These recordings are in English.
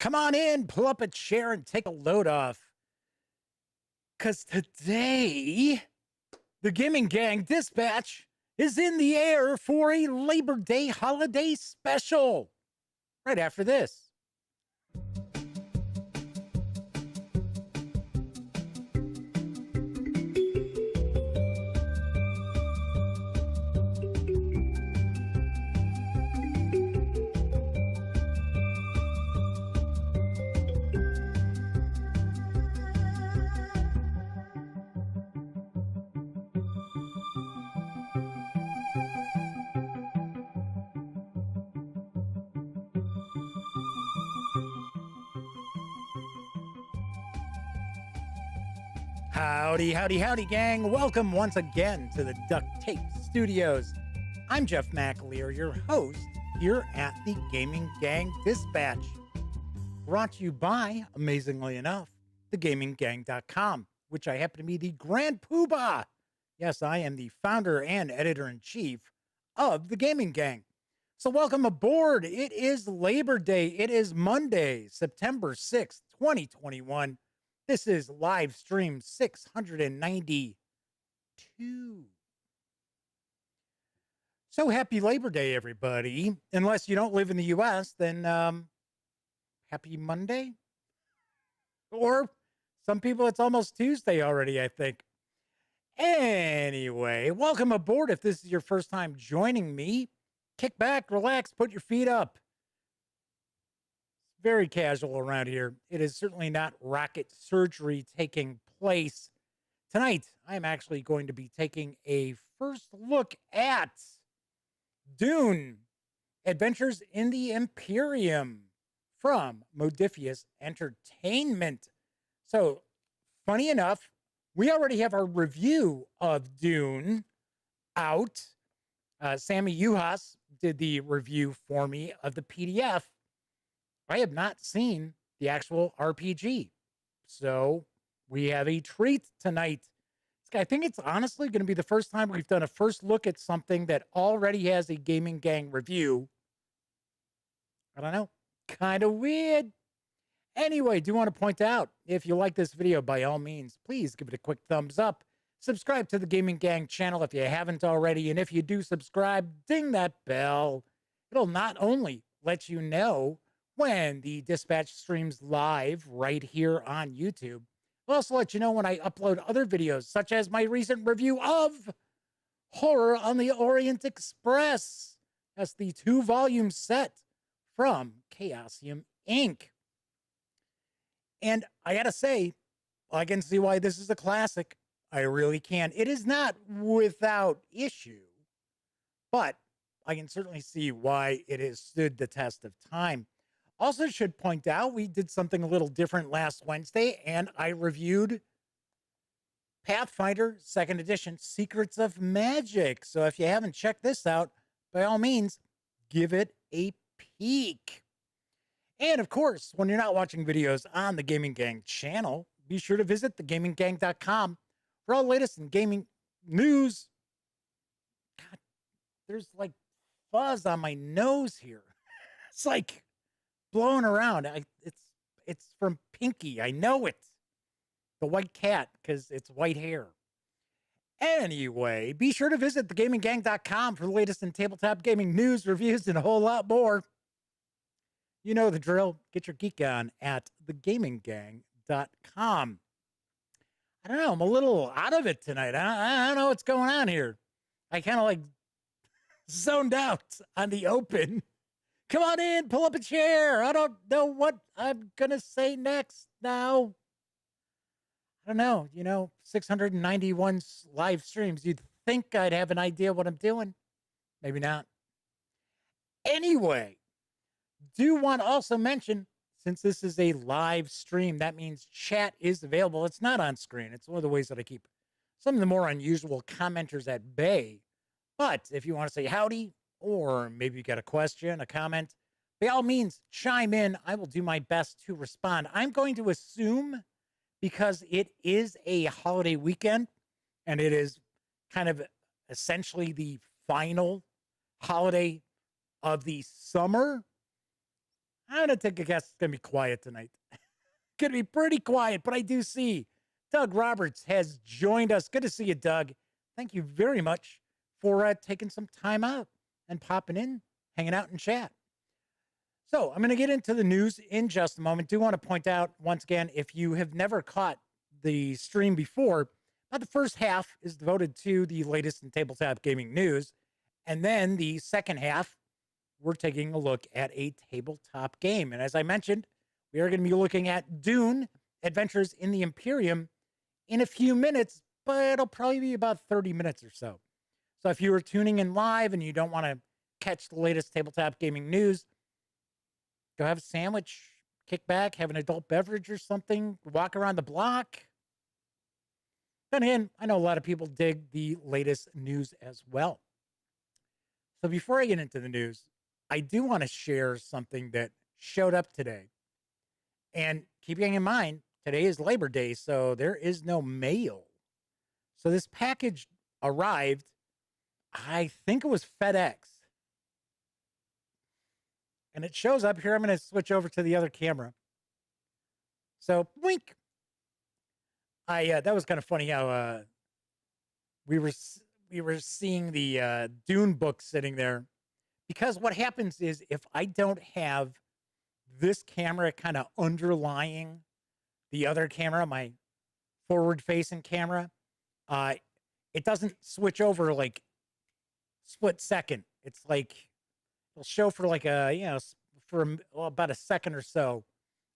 Come on in, pull up a chair, and take a load off. Because today, the Gaming Gang Dispatch is in the air for a Labor Day holiday special. Right after this. Howdy, howdy, howdy, gang. Welcome once again to the Duct Tape Studios. I'm Jeff McAleer, your host here at the Gaming Gang Dispatch. Brought to you by, amazingly enough, thegaminggang.com, which I happen to be the Grand Poobah. Yes, I am the founder and editor-in-chief of the Gaming Gang. So welcome aboard. It is Labor Day. It is Monday, September 6th, 2021. This is live stream 692. So happy Labor Day, everybody. Unless you don't live in the U.S., then happy Monday. Or some people, it's almost Tuesday already, I think. Anyway, welcome aboard. If this is your first time joining me, kick back, relax, put your feet up. Very casual around here. It is certainly not rocket surgery taking place. Tonight, I'm actually going to be taking a first look at Dune, Adventures in the Imperium from Modiphius Entertainment. So, funny enough, we already have our review of Dune out. Sammy Uhas did the review for me of the PDF. I have not seen the actual RPG. So we have a treat tonight. I think it's honestly going to be the first time we've done a first look at something that already has a Gaming Gang review. I don't know. Kind of weird. Anyway, do want to point out, if you like this video, by all means, please give it a quick thumbs up. Subscribe to the Gaming Gang channel if you haven't already. And if you do subscribe, ding that bell. It'll not only let you know when the dispatch streams live right here on YouTube. I'll also let you know when I upload other videos, such as my recent review of Horror on the Orient Express. That's the 2-volume set from Chaosium Inc. And I gotta say, I can see why this is a classic. I really can. It is not without issue, but I can certainly see why it has stood the test of time. Also should point out, we did something a little different last Wednesday, and I reviewed Pathfinder 2nd Edition, Secrets of Magic. So if you haven't checked this out, by all means, give it a peek. And of course, when you're not watching videos on the Gaming Gang channel, be sure to visit thegaminggang.com for all the latest in gaming news. God, there's like fuzz on my nose here. It's like blowing around. It's from Pinky. I know it. The white cat, because it's white hair. Anyway, be sure to visit thegaminggang.com for the latest in tabletop gaming news, reviews, and a whole lot more. You know the drill. Get your geek on at thegaminggang.com. I don't know. I'm a little out of it tonight. I don't know what's going on here. I kind of like zoned out on the open. Come on in, pull up a chair. I don't know what I'm going to say next now. I don't know. 691 live streams. You'd think I'd have an idea what I'm doing. Maybe not. Anyway, do want to also mention, since this is a live stream, that means chat is available. It's not on screen. It's one of the ways that I keep some of the more unusual commenters at bay. But if you want to say howdy, or maybe you got a question, a comment, by all means, chime in. I will do my best to respond. I'm going to assume, because it is a holiday weekend, and it is kind of essentially the final holiday of the summer, I'm going to take a guess it's going to be quiet tonight. Going to be pretty quiet, but I do see Doug Roberts has joined us. Good to see you, Doug. Thank you very much for taking some time out and popping in, hanging out and chat. So I'm going to get into the news in just a moment. Do want to point out once again, if you have never caught the stream before, about the first half is devoted to the latest in tabletop gaming news. And then the second half, we're taking a look at a tabletop game. And as I mentioned, we are going to be looking at Dune, Adventures in the Imperium, in a few minutes, but it'll probably be about 30 minutes or so. So if you were tuning in live and you don't want to catch the latest tabletop gaming news, go have a sandwich, kick back, have an adult beverage or something, walk around the block. Then again, I know a lot of people dig the latest news as well. So before I get into the news, I do want to share something that showed up today. And keeping in mind, today is Labor Day, so there is no mail. So this package arrived, I think it was FedEx. And it shows up here. I'm going to switch over to the other camera. So, wink. That was kind of funny how we were seeing the Dune book sitting there. Because what happens is if I don't have this camera kind of underlying the other camera, my forward-facing camera, it doesn't switch over like split second. It's like it'll show for like about a second or so.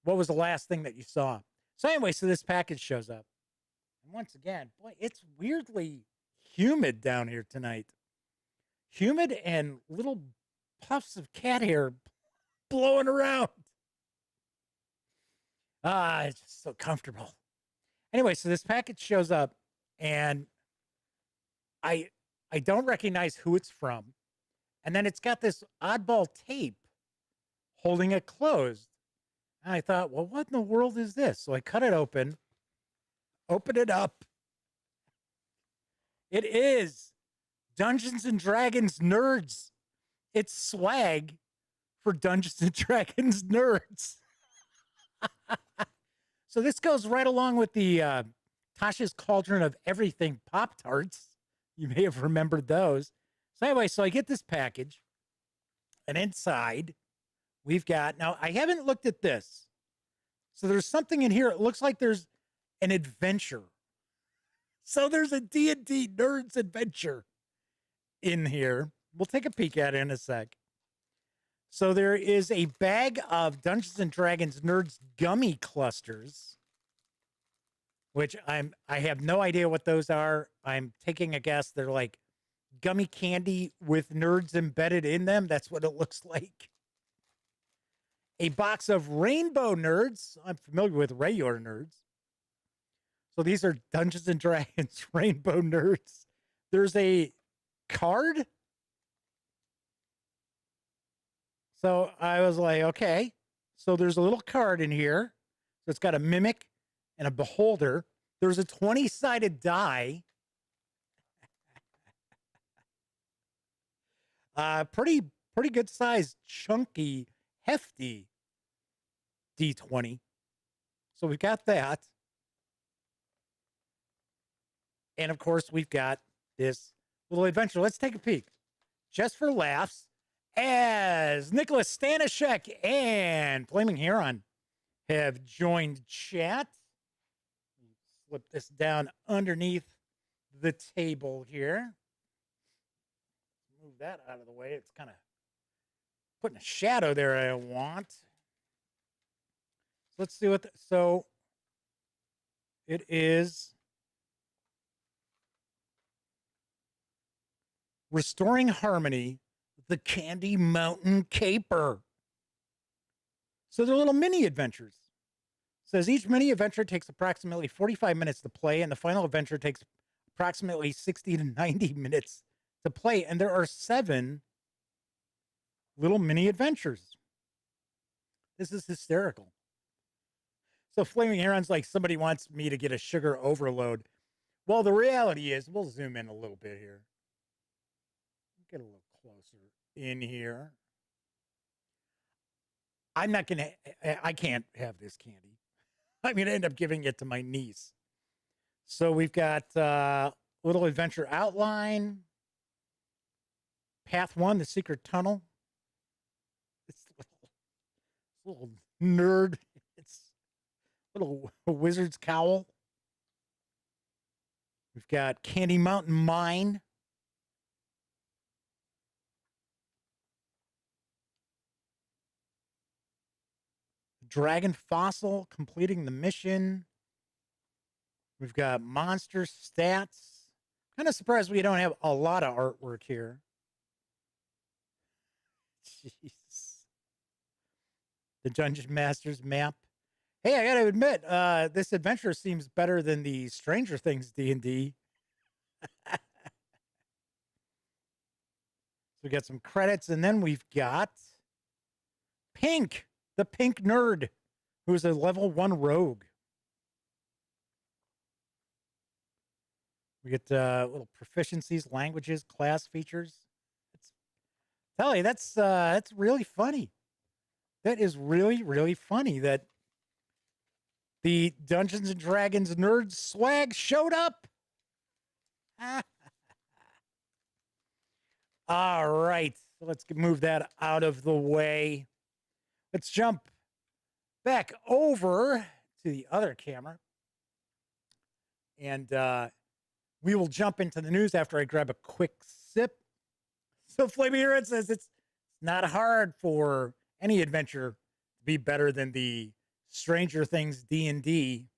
What was the last thing that you saw? So anyway, so this package shows up. And once again, boy, it's weirdly humid down here tonight. Humid and little puffs of cat hair blowing around. It's just so comfortable. Anyway, so this package shows up and I don't recognize who it's from. And then it's got this oddball tape holding it closed. And I thought, well, what in the world is this? So I cut it open it up. It is Dungeons and Dragons nerds. It's swag for Dungeons and Dragons nerds. So this goes right along with the Tasha's Cauldron of Everything Pop-Tarts. You may have remembered those. So anyway, so I get this package, and inside we've got, now I haven't looked at this. So there's something in here. It looks like there's an adventure. So there's a D&D Nerds adventure in here. We'll take a peek at it in a sec. So there is a bag of Dungeons and Dragons Nerds gummy clusters, which I have no idea what those are. I'm taking a guess. They're like gummy candy with nerds embedded in them. That's what it looks like. A box of Rainbow Nerds. I'm familiar with regular nerds. So these are Dungeons and Dragons Rainbow Nerds. There's a card. So I was like, okay. So there's a little card in here. So it's got a mimic and a beholder. There's a 20-sided die. Pretty good size, chunky, hefty D20. So we've got that. And of course, we've got this little adventure. Let's take a peek. Just for laughs, as Nicholas Stanishek and Flaming Heron have joined chat. Slip this down underneath the table here. Move that out of the way. It's kind of putting a shadow there I want. Let's see what, so it is Restoring Harmony, the Candy Mountain Caper. So they're little mini adventures. It says each mini adventure takes approximately 45 minutes to play, and the final adventure takes approximately 60 to 90 minutes to play. And there are 7 little mini adventures. This is hysterical. So Flaming Heron's like, somebody wants me to get a sugar overload. Well, the reality is, we'll zoom in a little bit here. Get a little closer in here. I'm not going to, I can't have this candy. I'm going to end up giving it to my niece. So we've got Little Adventure Outline, Path 1, The Secret Tunnel. It's a little nerd. It's a little Wizard's Cowl. We've got Candy Mountain Mine. Dragon Fossil, Completing the Mission. We've got Monster Stats. Kind of surprised we don't have a lot of artwork here. Jeez. The Dungeon Master's map. Hey, I got to admit, this adventure seems better than the Stranger Things D&D. So we got some credits, and then we've got Pink, the Pink Nerd, who's a level 1 rogue. We get little proficiencies, languages, class features. Tell you, that's really funny. That is really, really funny that the Dungeons and Dragons nerd swag showed up. All right, so let's move that out of the way. Let's jump back over to the other camera. And we will jump into the news after I grab a quick sip. So Flaming Red says it's not hard for any adventure to be better than the Stranger Things D&D.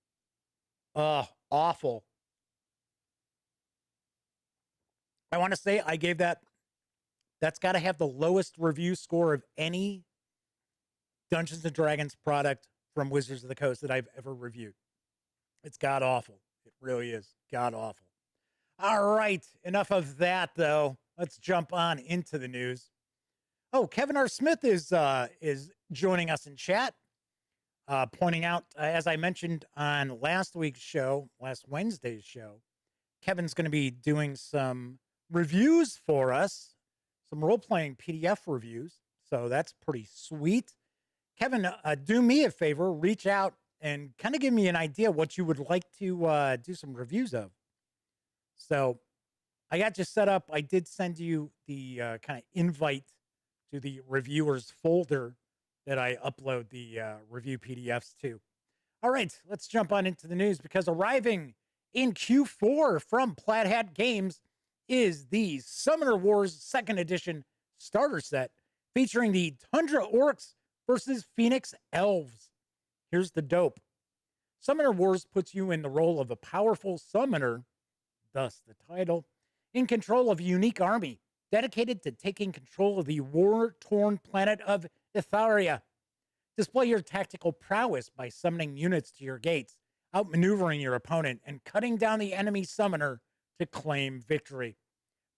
Awful. I want to say I gave that's got to have the lowest review score of any Dungeons and Dragons product from Wizards of the Coast that I've ever reviewed. It's god awful. It really is god awful. All right, enough of that though. Let's jump on into the news. Oh, Kevin R. Smith is joining us in chat, pointing out, as I mentioned on last Wednesday's show, Kevin's going to be doing some reviews for us, some role-playing PDF reviews. So that's pretty sweet. Kevin, do me a favor, reach out and kind of give me an idea what you would like to do some reviews of. So I got you set up. I did send you the kind of invite to the reviewers folder that I upload the review PDFs to. All right, let's jump on into the news, because arriving in Q4 from Plaid Hat Games is the Summoner Wars 2nd Edition starter set featuring the Tundra Orcs versus Phoenix Elves. Here's the dope. Summoner Wars puts you in the role of a powerful summoner, thus the title, in control of a unique army dedicated to taking control of the war-torn planet of Itharia. Display your tactical prowess by summoning units to your gates, outmaneuvering your opponent, and cutting down the enemy summoner to claim victory.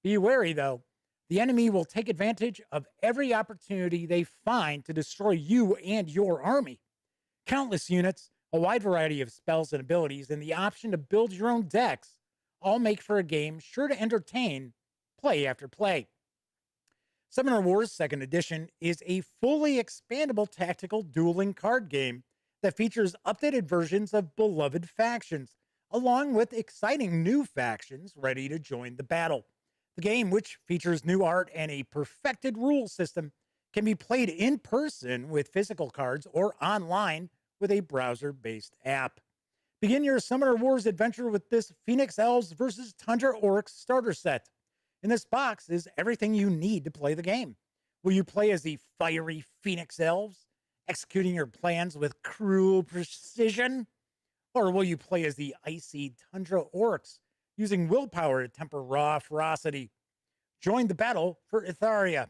Be wary, though. The enemy will take advantage of every opportunity they find to destroy you and your army. Countless units, a wide variety of spells and abilities, and the option to build your own decks all make for a game sure to entertain play after play. Summoner Wars 2nd Edition is a fully expandable tactical dueling card game that features updated versions of beloved factions, along with exciting new factions ready to join the battle. The game, which features new art and a perfected rule system, can be played in person with physical cards or online with a browser-based app. Begin your Summoner Wars adventure with this Phoenix Elves versus Tundra Orcs starter set. In this box is everything you need to play the game. Will you play as the fiery Phoenix Elves, executing your plans with cruel precision? Or will you play as the icy Tundra Orcs, using willpower to temper raw ferocity? Join the battle for Itharia.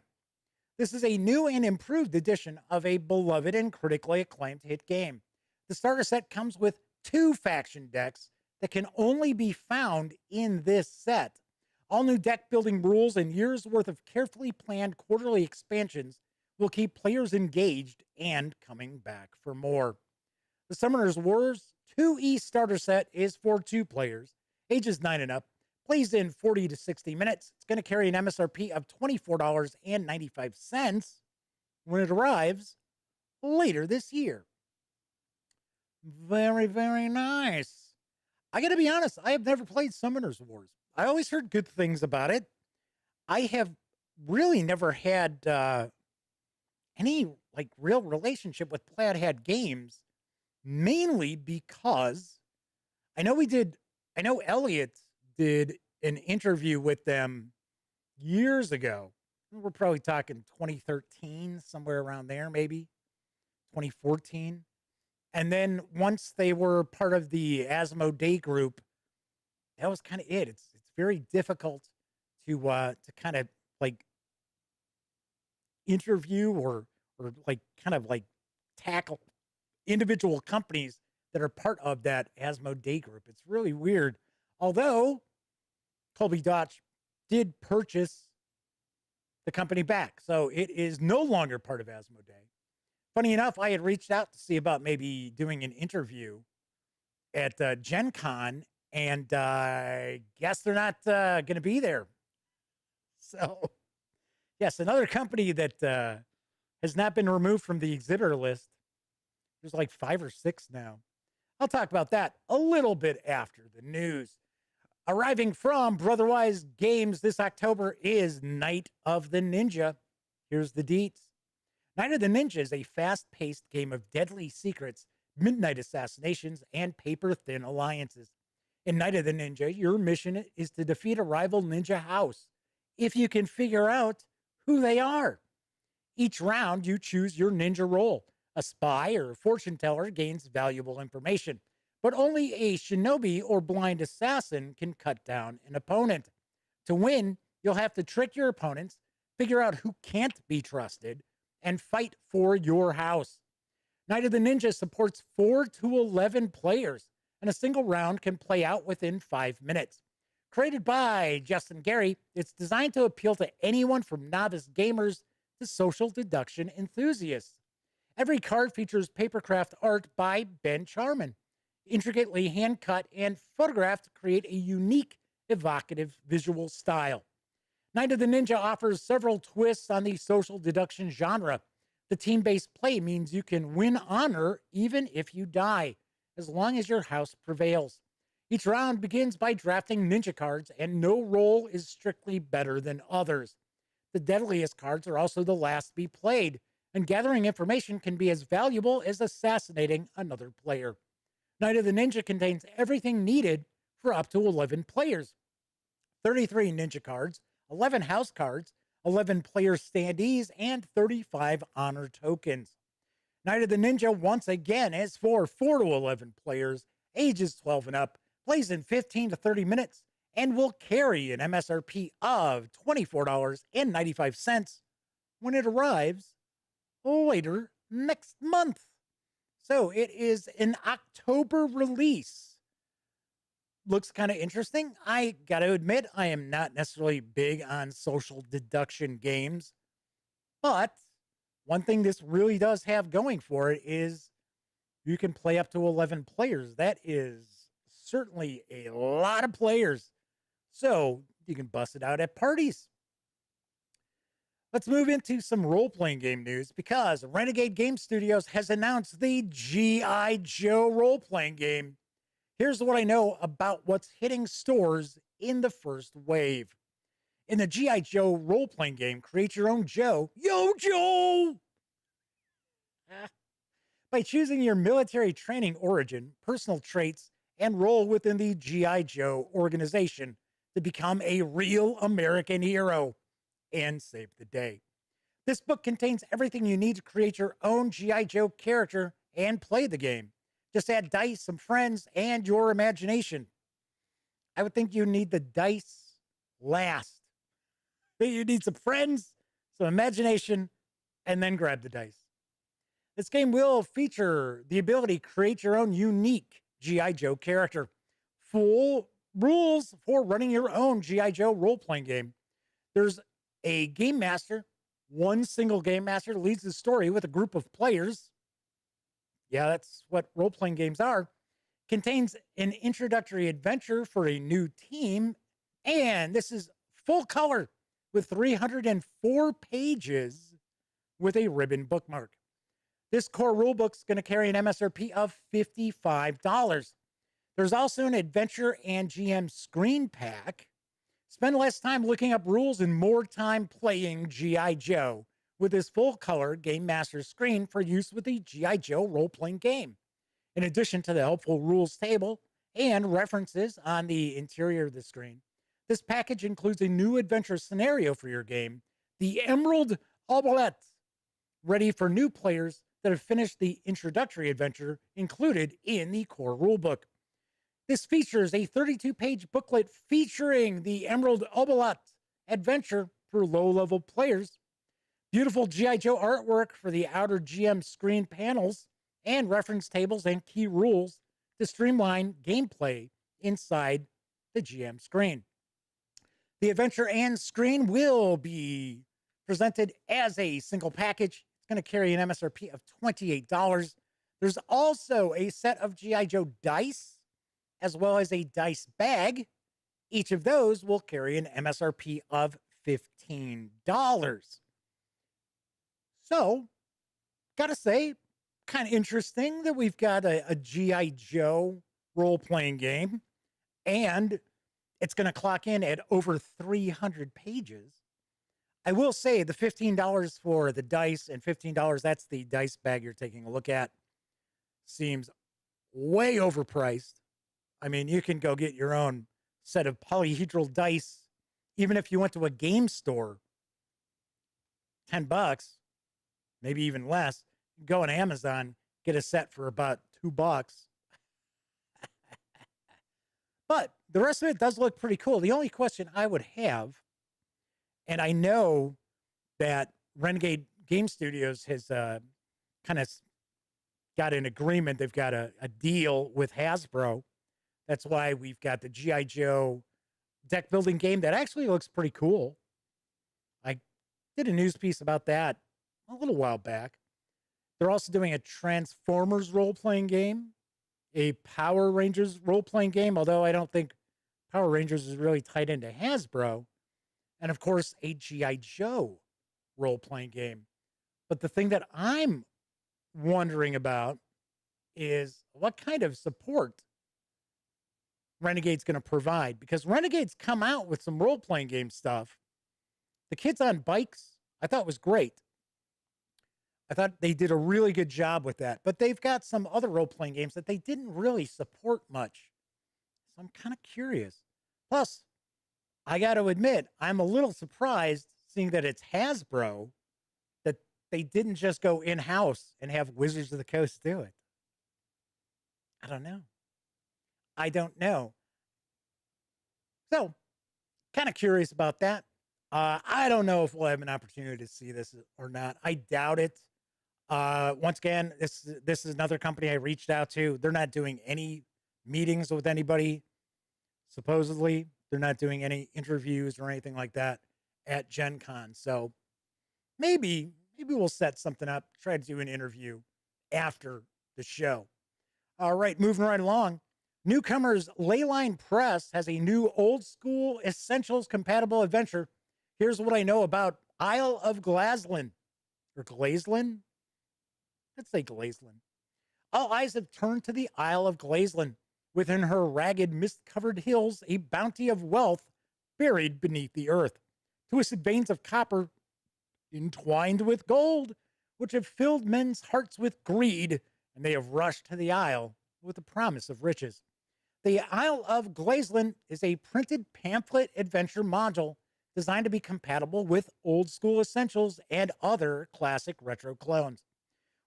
This is a new and improved edition of a beloved and critically acclaimed hit game. The starter set comes with 2 faction decks that can only be found in this set. All new deck building rules and years worth of carefully planned quarterly expansions will keep players engaged and coming back for more. The Summoners Wars 2E starter set is for 2 players, ages 9 and up, plays in 40 to 60 minutes. It's going to carry an MSRP of $24.95 when it arrives later this year. Very, very nice. I got to be honest, I have never played Summoners Wars. I always heard good things about it. I have really never had any like real relationship with Plaid Hat Games, mainly because I know Elliot did an interview with them years ago. We're probably talking 2013, somewhere around there, maybe 2014. And then once they were part of the Asmodee group, that was kind of it. It's very difficult to kind of like interview or like kind of like tackle individual companies that are part of that Asmodee group. It's really weird. Although Colby Dodge did purchase the company back, so it is no longer part of Asmodee. Funny enough, I had reached out to see about maybe doing an interview at Gen Con, and I guess they're not going to be there. So, yes, another company that has not been removed from the exhibitor list. There's like 5 or 6 now. I'll talk about that a little bit after the news. Arriving from Brotherwise Games this October is Night of the Ninja. Here's the deets. Night of the Ninja is a fast-paced game of deadly secrets, midnight assassinations, and paper-thin alliances. In Night of the Ninja, your mission is to defeat a rival ninja house, if you can figure out who they are. Each round, you choose your ninja role. A spy or a fortune teller gains valuable information, but only a shinobi or blind assassin can cut down an opponent. To win, you'll have to trick your opponents, figure out who can't be trusted, and fight for your house. Night of the Ninja supports 4 to 11 players, and a single round can play out within 5 minutes. Created by Justin Gary, it's designed to appeal to anyone from novice gamers to social deduction enthusiasts. Every card features papercraft art by Ben Charman, intricately hand-cut and photographed to create a unique, evocative visual style. Night of the Ninja offers several twists on the social deduction genre. The team-based play means you can win honor even if you die, as long as your house prevails. Each round begins by drafting ninja cards, and no role is strictly better than others. The deadliest cards are also the last to be played, and gathering information can be as valuable as assassinating another player. Night of the Ninja contains everything needed for up to 11 players. 33 ninja cards, 11 house cards, 11 player standees, and 35 honor tokens. Night of the Ninja once again is for 4 to 11 players, ages 12 and up, plays in 15 to 30 minutes, and will carry an MSRP of $24.95 when it arrives later next month. So it is an October release. Looks kind of interesting. I got to admit, I am not necessarily big on social deduction games, but one thing this really does have going for it is you can play up to 11 players. That is certainly a lot of players. So you can bust it out at parties. Let's move into some role-playing game news because Renegade Game Studios has announced the G.I. Joe role-playing game. Here's what I know about what's hitting stores in the first wave. In the G.I. Joe role-playing game, create your own Joe. Yo, Joe! By choosing your military training origin, personal traits, and role within the G.I. Joe organization to become a real American hero and save the day. This book contains everything you need to create your own G.I. Joe character and play the game. Just add dice, some friends, and your imagination. I would think you need the dice last. You need some friends, some imagination, and then grab the dice. This game will feature the ability to create your own unique G.I. Joe character. Full rules for running your own G.I. Joe role-playing game. There's a game master. One single game master leads the story with a group of players. Yeah, that's what role-playing games are. Contains an introductory adventure for a new team. And this is full color with 304 pages with a ribbon bookmark. This core rulebook is going to carry an MSRP of $55. There's also an adventure and GM screen pack. Spend less time looking up rules and more time playing G.I. Joe with this full-color Game Master screen for use with the G.I. Joe role-playing game. In addition to the helpful rules table and references on the interior of the screen, this package includes a new adventure scenario for your game, the Emerald Omelette, ready for new players that have finished the introductory adventure included in the core rulebook. This features a 32-page booklet featuring the Emerald Omelette adventure for low-level players, beautiful G.I. Joe artwork for the outer GM screen panels, and reference tables and key rules to streamline gameplay inside the GM screen. The adventure and screen will be presented as a single package. It's going to carry an MSRP of $28. There's also a set of G.I. Joe dice, as well as a dice bag. Each of those will carry an MSRP of $15. So, gotta say, kind of interesting that we've got a G.I. Joe role-playing game, and it's going to clock in at over 300 pages. I will say the $15 for the dice and $15, that's the dice bag you're taking a look at, seems way overpriced. I mean, you can go get your own set of polyhedral dice, even if you went to a game store, $10, maybe even less. Go on Amazon, get a set for about $2. But the rest of it does look pretty cool. The only question I would have, and I know that Renegade Game Studios has kind of got an agreement. They've got a deal with Hasbro. That's why we've got the G.I. Joe deck building game that actually looks pretty cool. I did a news piece about that a little while back. They're also doing a Transformers role-playing game, a Power Rangers role-playing game, although I don't think Power Rangers is really tied into Hasbro. And, of course, a G.I. Joe role-playing game. But the thing that I'm wondering about is what kind of support Renegade's going to provide. Because Renegade's come out with some role-playing game stuff. The Kids on Bikes, I thought was great. I thought they did a really good job with that. But they've got some other role-playing games that they didn't really support much. So I'm kind of curious. Plus, I got to admit, I'm a little surprised seeing that it's Hasbro that they didn't just go in-house and have Wizards of the Coast do it. I don't know. So, kind of curious about that. I don't know if we'll have an opportunity to see this or not. I doubt it. Once again, this is another company I reached out to. They're not doing any meetings with anybody. Supposedly, they're not doing any interviews or anything like that at Gen Con. So maybe we'll set something up, try to do an interview after the show. All right, moving right along. Newcomers Leyline Press has a new old school essentials compatible adventure. Here's what I know about Isle of Glazlin. Or Glazlin? Let's say Glazlin. All eyes have turned to the Isle of Glazlin. Within her ragged, mist-covered hills, a bounty of wealth buried beneath the earth. Twisted veins of copper entwined with gold, which have filled men's hearts with greed, and they have rushed to the isle with the promise of riches. The Isle of Glazlin is a printed pamphlet adventure module designed to be compatible with old school essentials and other classic retro clones.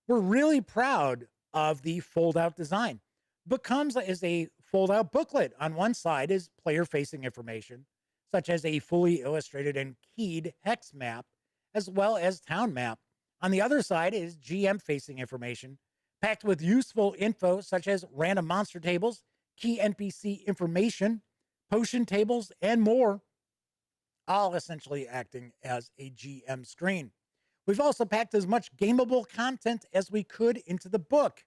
We're really proud of the fold-out design. Book comes as a fold-out booklet. On one side is player-facing information, such as a fully illustrated and keyed hex map, as well as town map. On the other side is GM-facing information, packed with useful info such as random monster tables, key NPC information, potion tables, and more, all essentially acting as a GM screen. We've also packed as much gameable content as we could into the book,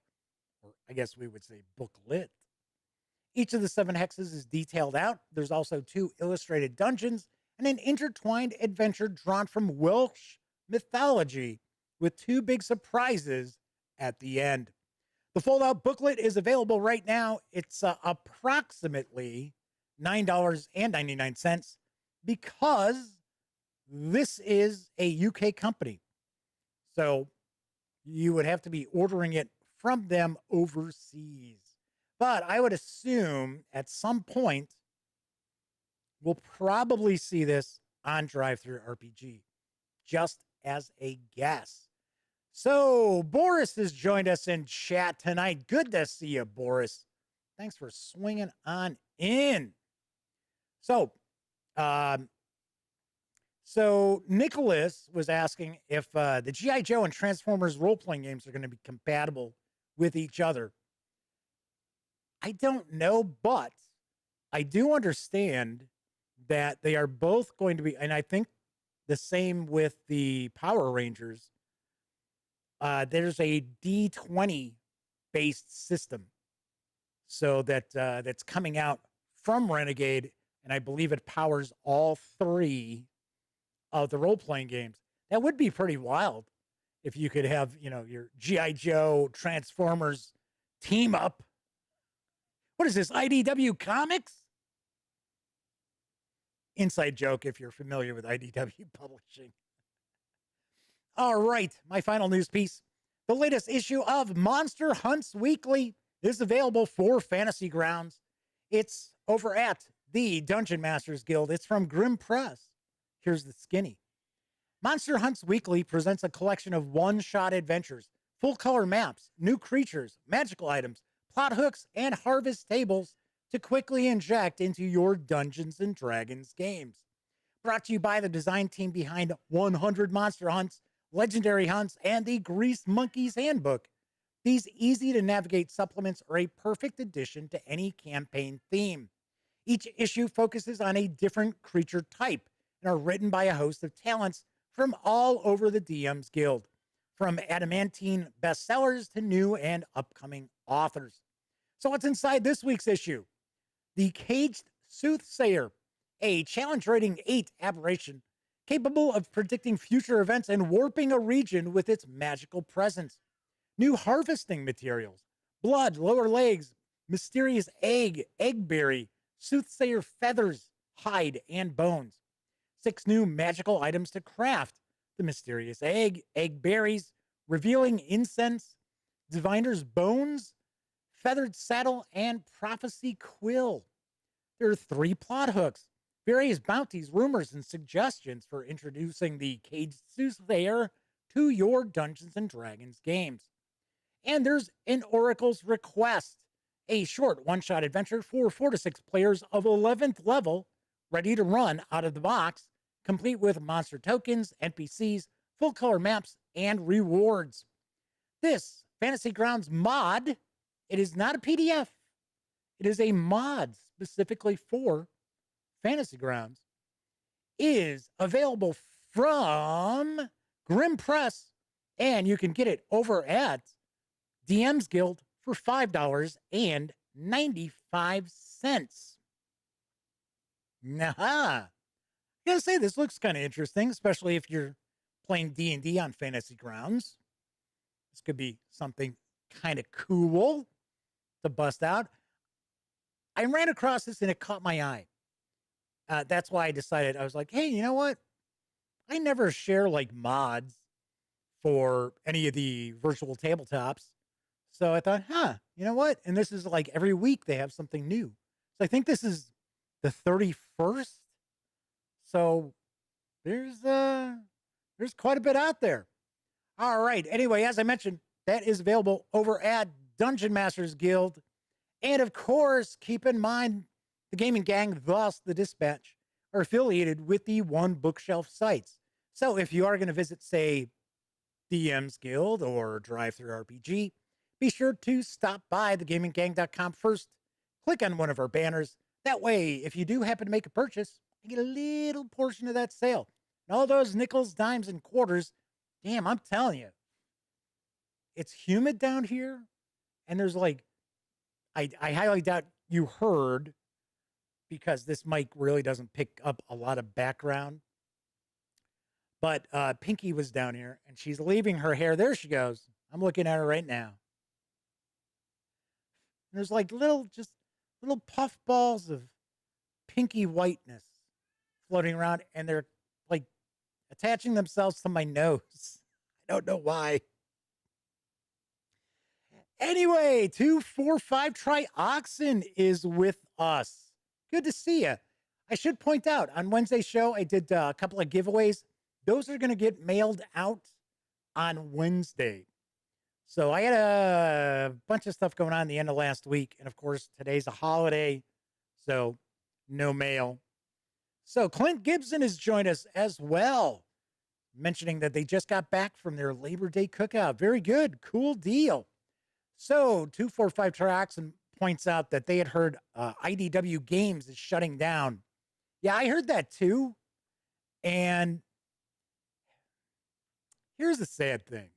or I guess we would say booklet. Each of the 7 hexes is detailed out. There's also 2 illustrated dungeons and an intertwined adventure drawn from Welsh mythology with 2 big surprises at the end. The fold-out booklet is available right now. It's approximately $9.99 because this is a UK company. So you would have to be ordering it from them overseas. But I would assume at some point we'll probably see this on DriveThruRPG, just as a guess. So Boris has joined us in chat tonight. Good to see you, Boris. Thanks for swinging on in. So Nicholas was asking if the G.I. Joe and Transformers role-playing games are going to be compatible with each other. I don't know, but I do understand that they are both going to be, and I think the same with the Power Rangers. There's a D20 based system, so that's coming out from Renegade, and I believe it powers all three of the role-playing games. That would be pretty wild if you could have, your G.I. Joe Transformers team up. What is this, IDW Comics? Inside joke if you're familiar with IDW Publishing. All right, my final news piece. The latest issue of Monster Hunts Weekly is available for Fantasy Grounds. It's over at the Dungeon Masters Guild. It's from Grim Press. Here's the skinny. Monster Hunts Weekly presents a collection of one-shot adventures, full-color maps, new creatures, magical items, plot hooks, and harvest tables to quickly inject into your Dungeons & Dragons games. Brought to you by the design team behind 100 Monster Hunts, Legendary Hunts, and the Greased Monkey's Handbook. These easy-to-navigate supplements are a perfect addition to any campaign theme. Each issue focuses on a different creature type and are written by a host of talents from all over the DM's Guild, from adamantine bestsellers to new and upcoming authors. So what's inside this week's issue? The Caged Soothsayer, a challenge rating 8 aberration capable of predicting future events and warping a region with its magical presence. New harvesting materials: blood, lower legs, mysterious egg, eggberry, soothsayer feathers, hide, and bones. 6 new magical items to craft: the mysterious egg, egg berries, revealing incense, diviner's bones, feathered saddle, and prophecy quill. There are 3 plot hooks, various bounties, rumors, and suggestions for introducing the Caged Soothsayer to your Dungeons & Dragons games. And there's an Oracle's Request, a short one-shot adventure for 4 to 6 players of 11th level, ready to run out of the box, complete with monster tokens, NPCs, full-color maps, and rewards. This Fantasy Grounds mod, it is not a PDF. It is a mod specifically for Fantasy Grounds, is available from Grim Press, and you can get it over at DM's Guild for $5.95. Nah, I gotta say, this looks kind of interesting, especially if you're playing D&D on Fantasy Grounds. This could be something kind of cool to bust out. I ran across this and it caught my eye. That's why I decided, I was like, hey, you know what? I never share like mods for any of the virtual tabletops. So I thought, you know what? And this is like every week they have something new. So I think this is the 31st. So there's quite a bit out there. All right. Anyway, as I mentioned, that is available over at Dungeon Masters Guild. And of course, keep in mind, the Gaming Gang, thus the Dispatch, are affiliated with the One Bookshelf sites. So if you are going to visit, say, DM's Guild or DriveThruRPG, be sure to stop by thegaminggang.com first. Click on one of our banners. That way, if you do happen to make a purchase, I get a little portion of that sale. And all those nickels, dimes, and quarters, damn, I'm telling you, it's humid down here. And there's like, I highly doubt you heard, because this mic really doesn't pick up a lot of background. But Pinky was down here, and she's leaving her hair. There she goes. I'm looking at it right now. There's like little puff balls of pinky whiteness floating around, and they're like attaching themselves to my nose. I don't know why. Anyway, 245 Trioxin is with us. Good to see you. I should point out on Wednesday's show, I did a couple of giveaways. Those are going to get mailed out on Wednesday. So I had a bunch of stuff going on the end of last week. And of course, today's a holiday, so no mail. So Clint Gibson has joined us as well, mentioning that they just got back from their Labor Day cookout. Very good. Cool deal. So 245 Trioxin points out that they had heard IDW Games is shutting down. Yeah, I heard that too. And here's the sad thing.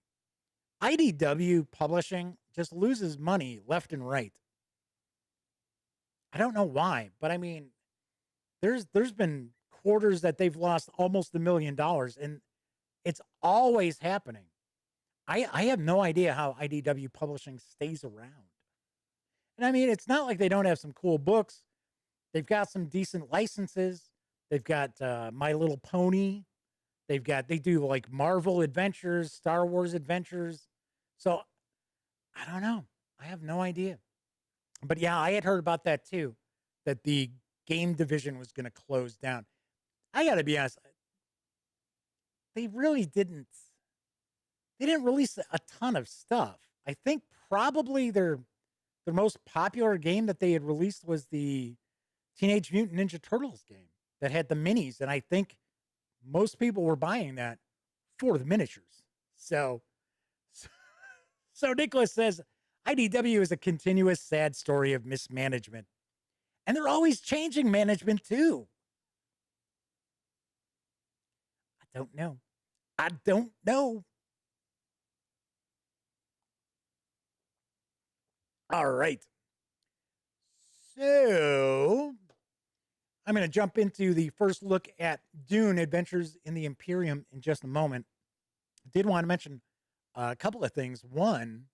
IDW publishing just loses money left and right. I don't know why, but I mean, there's been quarters that they've lost almost $1 million, and it's always happening. I have no idea how IDW publishing stays around. And I mean, it's not like they don't have some cool books. They've got some decent licenses. They've got My Little Pony. They do like Marvel adventures, Star Wars adventures. So I don't know. I have no idea. But yeah, I had heard about that too, that the game division was going to close down. I got to be honest. They really didn't. They didn't release a ton of stuff. I think probably their most popular game that they had released was the Teenage Mutant Ninja Turtles game that had the minis. And I think most people were buying that for the miniatures. So Nicholas says, IDW is a continuous sad story of mismanagement. And they're always changing management too. I don't know. All right. So I'm going to jump into the first look at Dune Adventures in the Imperium in just a moment. I did want to mention a couple of things. One,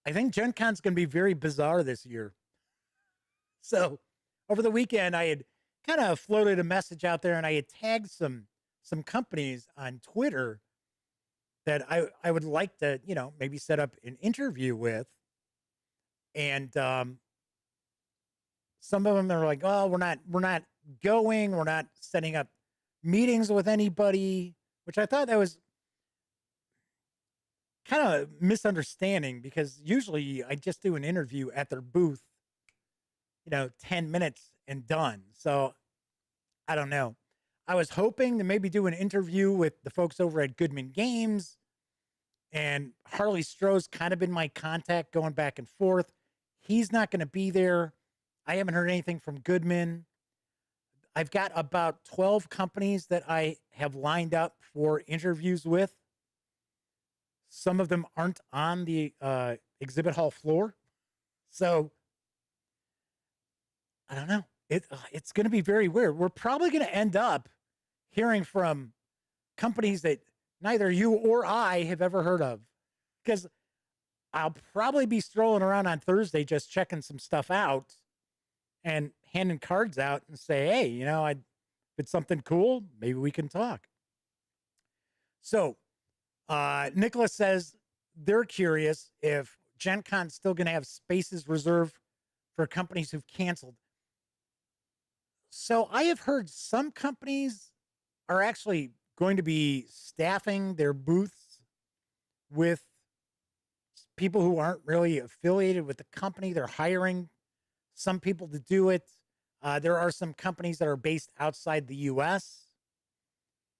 I think Gen Con's going to be very bizarre this year. So over the weekend, I had kind of floated a message out there, and I had tagged some companies on Twitter that I would like to, maybe set up an interview with. And some of them are like, oh, we're not going. We're not setting up meetings with anybody, which I thought that was kind of misunderstanding, because usually I just do an interview at their booth, 10 minutes and done. So I don't know. I was hoping to maybe do an interview with the folks over at Goodman Games, and Harley Stroh's kind of been my contact going back and forth. He's not going to be there. I haven't heard anything from Goodman. I've got about 12 companies that I have lined up for interviews with. Some of them aren't on the exhibit hall floor. So I don't know. It's going to be very weird. We're probably going to end up hearing from companies that neither you or I have ever heard of, because I'll probably be strolling around on Thursday just checking some stuff out and handing cards out and say, hey, if it's something cool, maybe we can talk. So Nicholas says they're curious if Gen Con's still going to have spaces reserved for companies who've canceled. So I have heard some companies are actually going to be staffing their booths with people who aren't really affiliated with the company. They're hiring some people to do it. There are some companies that are based outside the U.S.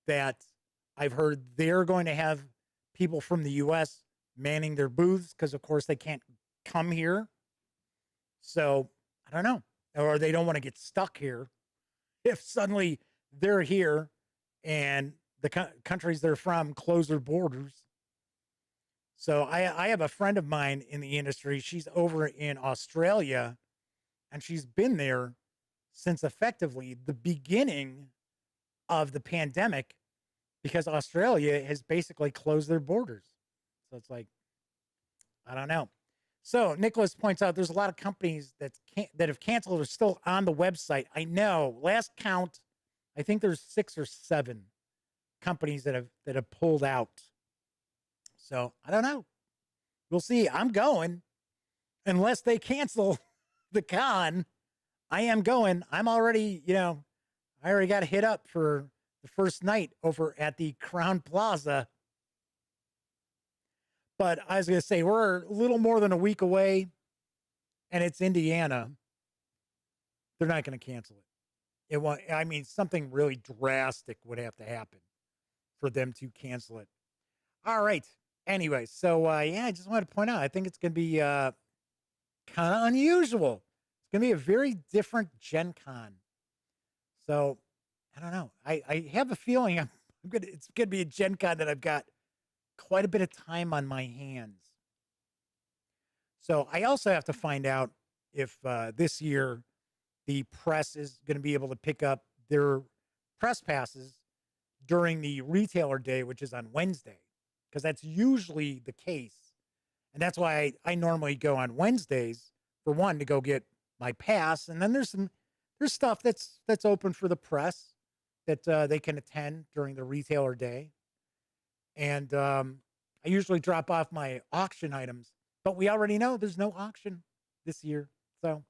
that I've heard they're going to have people from the U.S. manning their booths because, of course, they can't come here. So I don't know. Or they don't want to get stuck here if suddenly they're here and the countries they're from close their borders. So I have a friend of mine in the industry. She's over in Australia, and she's been there since effectively the beginning of the pandemic, because Australia has basically closed their borders. So it's like, I don't know. So Nicholas points out there's a lot of companies that have canceled or still on the website. I know. Last count, I think there's 6 or 7 companies that have pulled out. So I don't know. We'll see. I'm going unless they cancel the con. I am going. I'm already, I already got hit up for the first night over at the Crown Plaza. But I was going to say, we're a little more than a week away, and it's Indiana. They're not going to cancel it. Something really drastic would have to happen for them to cancel it. All right. Anyway, so, I just wanted to point out, I think it's going to be kind of unusual. It's going to be a very different Gen Con. So, I don't know. I have a feeling it's going to be a Gen Con that I've got quite a bit of time on my hands. So I also have to find out if this year the press is going to be able to pick up their press passes during the retailer day, which is on Wednesday, because that's usually the case. And that's why I normally go on Wednesdays, for one, to go get my pass. And then there's stuff that's open for the press that they can attend during the retailer day. And I usually drop off my auction items, but we already know there's no auction this year. So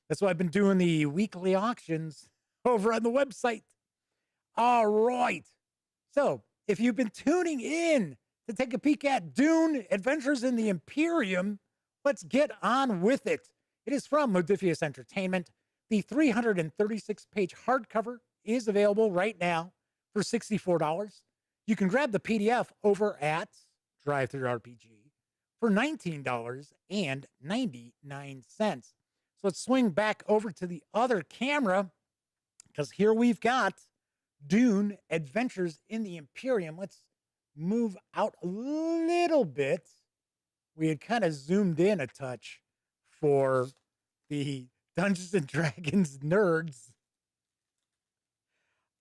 that's why I've been doing the weekly auctions over on the website. All right. So if you've been tuning in to take a peek at Dune, Adventures in the Imperium, let's get on with it. It is from Modiphius Entertainment. The 336-page hardcover is available right now for $64. You can grab the PDF over at DriveThruRPG for $19.99. So let's swing back over to the other camera, because here we've got Dune, Adventures in the Imperium. Let's move out a little bit. We had kind of zoomed in a touch for the Dungeons and Dragons nerds.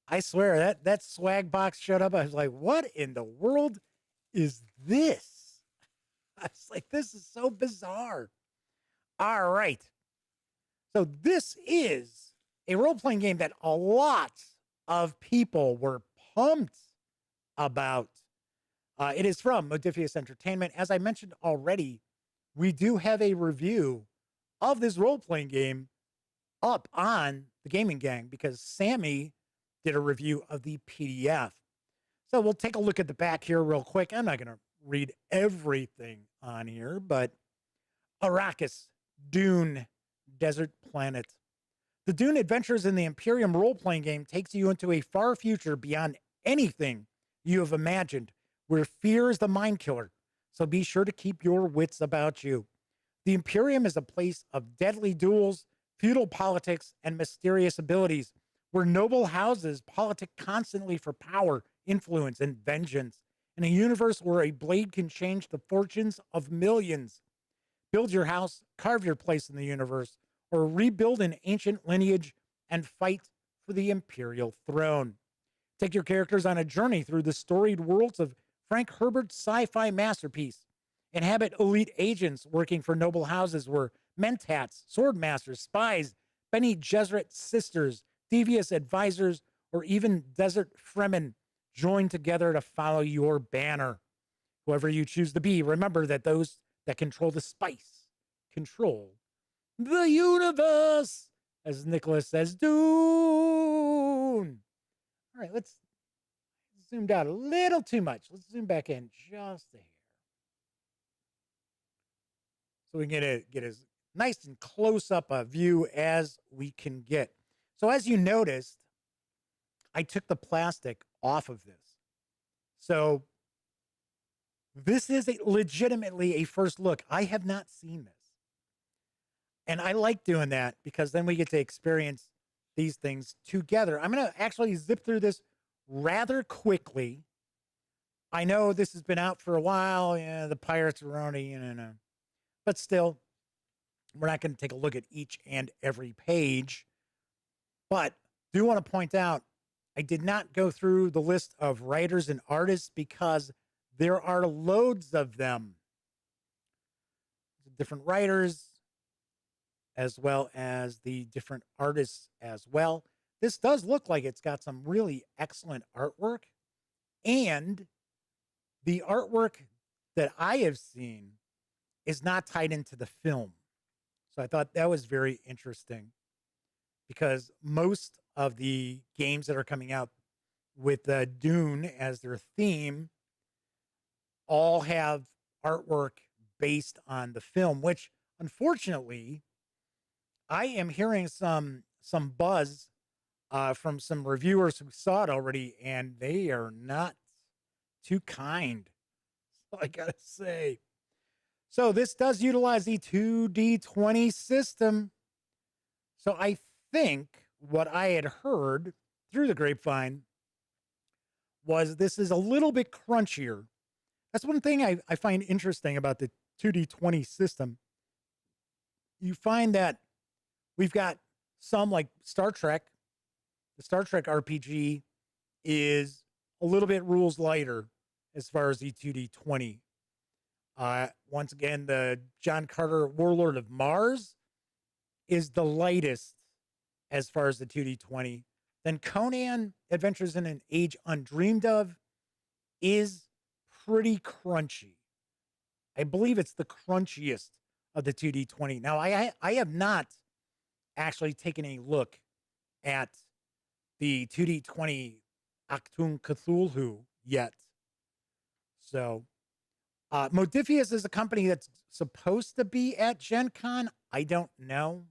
I swear that swag box showed up. I was like, what in the world is this? I was like, this is so bizarre. All right. So this is a role-playing game that a lot of people were pumped about. It is from Modiphius Entertainment. As I mentioned already, we do have a review of this role-playing game up on the Gaming Gang, because Sammy did a review of the PDF. So we'll take a look at the back here real quick. I'm not going to read everything on here, but Arrakis, Dune, Desert Planet. The Dune Adventures in the Imperium role-playing game takes you into a far future beyond anything you have imagined, where fear is the mind killer. So be sure to keep your wits about you. The Imperium is a place of deadly duels, feudal politics, and mysterious abilities, where noble houses politic constantly for power, influence, and vengeance, in a universe where a blade can change the fortunes of millions. Build your house, carve your place in the universe, or rebuild an ancient lineage and fight for the imperial throne. Take your characters on a journey through the storied worlds of Frank Herbert's sci-fi masterpiece. Inhabit elite agents working for noble houses where mentats, swordmasters, spies, Bene Gesserit sisters, devious advisors, or even desert fremen join together to follow your banner. Whoever you choose to be, remember that those that control the spice control the universe, as Nicholas says, Dune. All right, let's zoomed out a little too much. Let's zoom back in just a hair, so we can get as nice and close up a view as we can get. So as you noticed, I took the plastic off of this. So this is legitimately a first look. I have not seen this. And I like doing that, because then we get to experience these things together. I'm going to actually zip through this rather quickly. I know this has been out for a while. Yeah, the pirates are already, but still, we're not going to take a look at each and every page. But do want to point out, I did not go through the list of writers and artists, because There are loads of them, different writers, as well as the different artists as well. This does look like it's got some really excellent artwork, and the artwork that I have seen is not tied into the film. So I thought that was very interesting because most of the games that are coming out with Dune as their theme all have artwork based on the film, which unfortunately I am hearing some buzz from some reviewers who saw it already, and they are not too kind. So I gotta say. So this does utilize the 2D20 system. So I think what I had heard through the grapevine was this is a little bit crunchier. That's one thing I find interesting about the 2D20 system. You find that we've got some like Star Trek. The Star Trek RPG is a little bit rules lighter as far as the 2D20. Once again, the John Carter Warlord of Mars is the lightest as far as the 2D20. Then Conan Adventures in an Age Undreamed of is pretty crunchy. I believe it's the crunchiest of the 2D20. Now, I have not actually taken a look at the 2D20 Achtung Cthulhu yet. So, Modiphius is a company that's supposed to be at Gen Con. I don't know.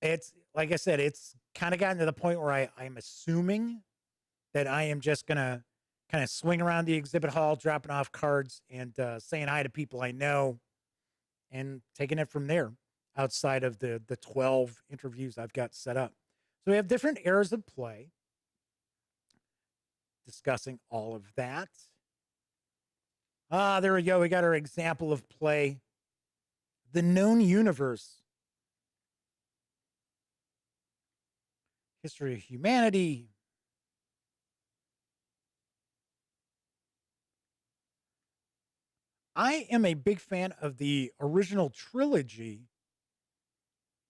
It's, like I said, it's kind of gotten to the point where I'm assuming that I am just going to kind of swing around the exhibit hall, dropping off cards and saying hi to people I know and taking it from there outside of the 12 interviews I've got set up. So we have different eras of play, discussing all of that. There we go. We got our example of play. The Known Universe. History of Humanity. I am a big fan of the original trilogy,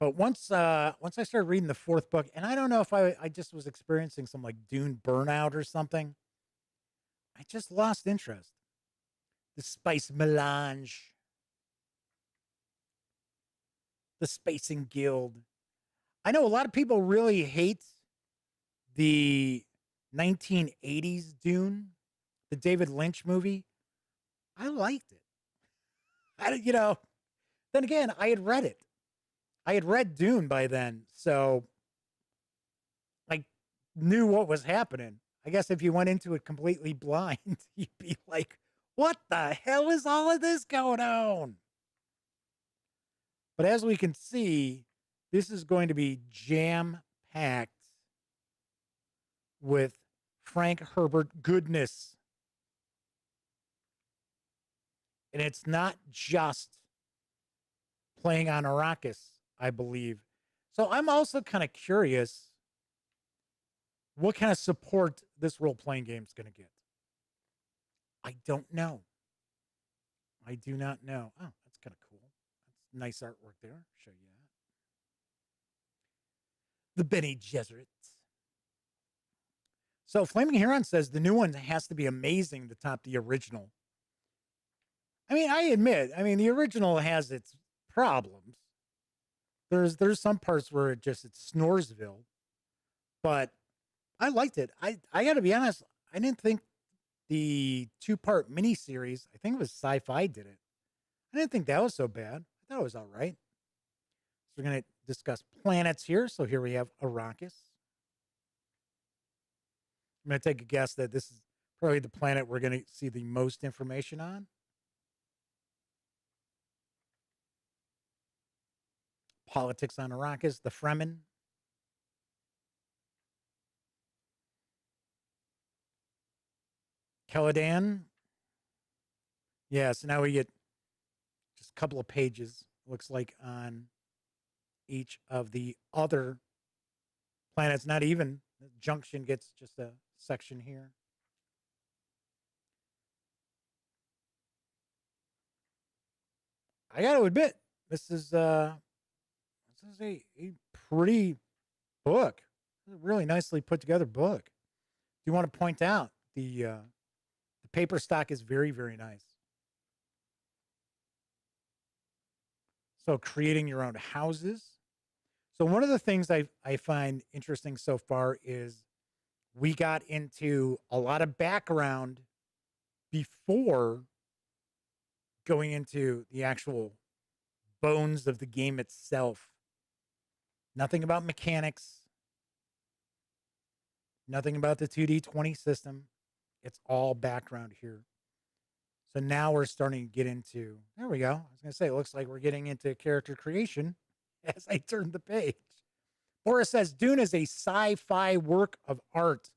but once I started reading the fourth book, and I don't know if I just was experiencing some like Dune burnout or something, I just lost interest. The Spice Melange, the Spacing Guild. I know a lot of people really hate the 1980s Dune, the David Lynch movie. I liked it. Then again, I had read it. I had read Dune by then, so I knew what was happening. I guess if you went into it completely blind, you'd be like, what the hell is all of this going on? But as we can see, this is going to be jam-packed with Frank Herbert goodness. And it's not just playing on Arrakis, I believe. So I'm also kind of curious what kind of support this role-playing game is going to get. I don't know. I do not know. Oh, that's kind of cool. That's nice artwork there. Show you that. The Bene Gesserit. So Flaming Heron says the new one has to be amazing to top the original. I mean, I admit, the original has its problems. There's some parts where it's Snoresville, but I liked it. I got to be honest, I didn't think the 2-part miniseries, I think it was Sci-Fi did it. I didn't think that was so bad. I thought it was all right. So we're going to discuss planets here. So here we have Arrakis. I'm going to take a guess that this is probably the planet we're going to see the most information on. Politics on Arrakis, the Fremen. Caladan. Yeah, so now we get just a couple of pages, looks like, on each of the other planets. Not even. The Junction gets just a section here. I got to admit, this is a pretty book. A really nicely put together book. Do you want to point out the paper stock is very, very nice. So creating your own houses. So one of the things I find interesting so far is we got into a lot of background before going into the actual bones of the game itself. Nothing about mechanics. Nothing about the 2D20 system. It's all background here. So now we're starting to get into, there we go. I was going to say, it looks like we're getting into character creation as I turn the page. Boris says, Dune is a sci-fi work of art.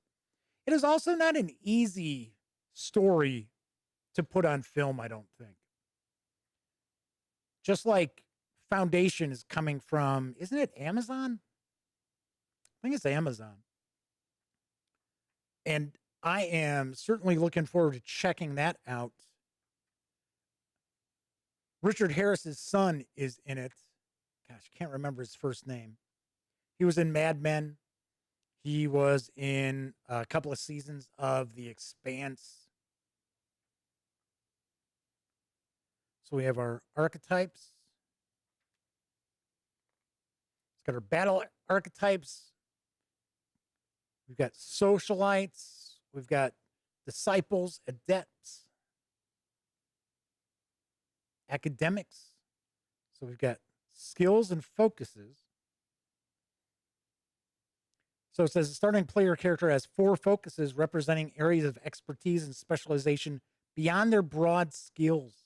It is also not an easy story to put on film, I don't think. Just like Foundation is coming from, isn't it Amazon? I think it's Amazon. And I am certainly looking forward to checking that out. Richard Harris's son is in it. Gosh, I can't remember his first name. He was in Mad Men. He was in a couple of seasons of The Expanse. So we have our archetypes. It's got our battle archetypes. We've got socialites. We've got disciples, adepts, academics. So we've got skills and focuses. So it says the starting player character has 4 focuses representing areas of expertise and specialization beyond their broad skills.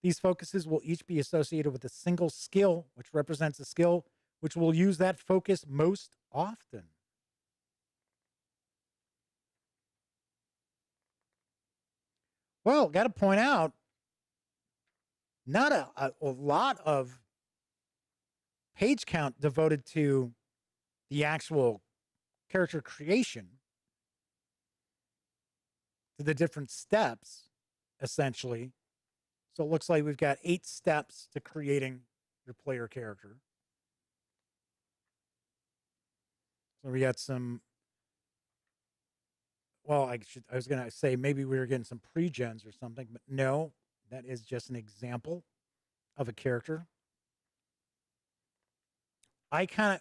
These focuses will each be associated with a single skill, which represents a skill which will use that focus most often. Well, got to point out, not a lot of page count devoted to the actual character creation, to the different steps, essentially. So it looks like we've got 8 steps to creating your player character. So we got some, well, I was going to say maybe we were getting some pre-gens or something, but no, that is just an example of a character. I kind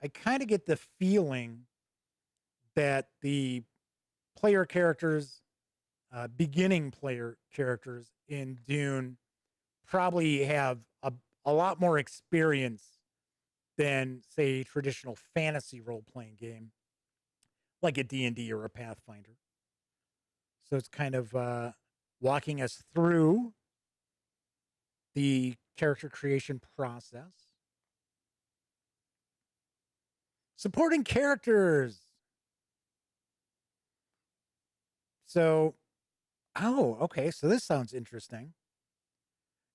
of get the feeling that the player characters, beginning player characters in Dune probably have a lot more experience than, say, a traditional fantasy role-playing game like a D&D or a Pathfinder. So it's kind of walking us through the character creation process. Supporting characters. So, okay. So this sounds interesting.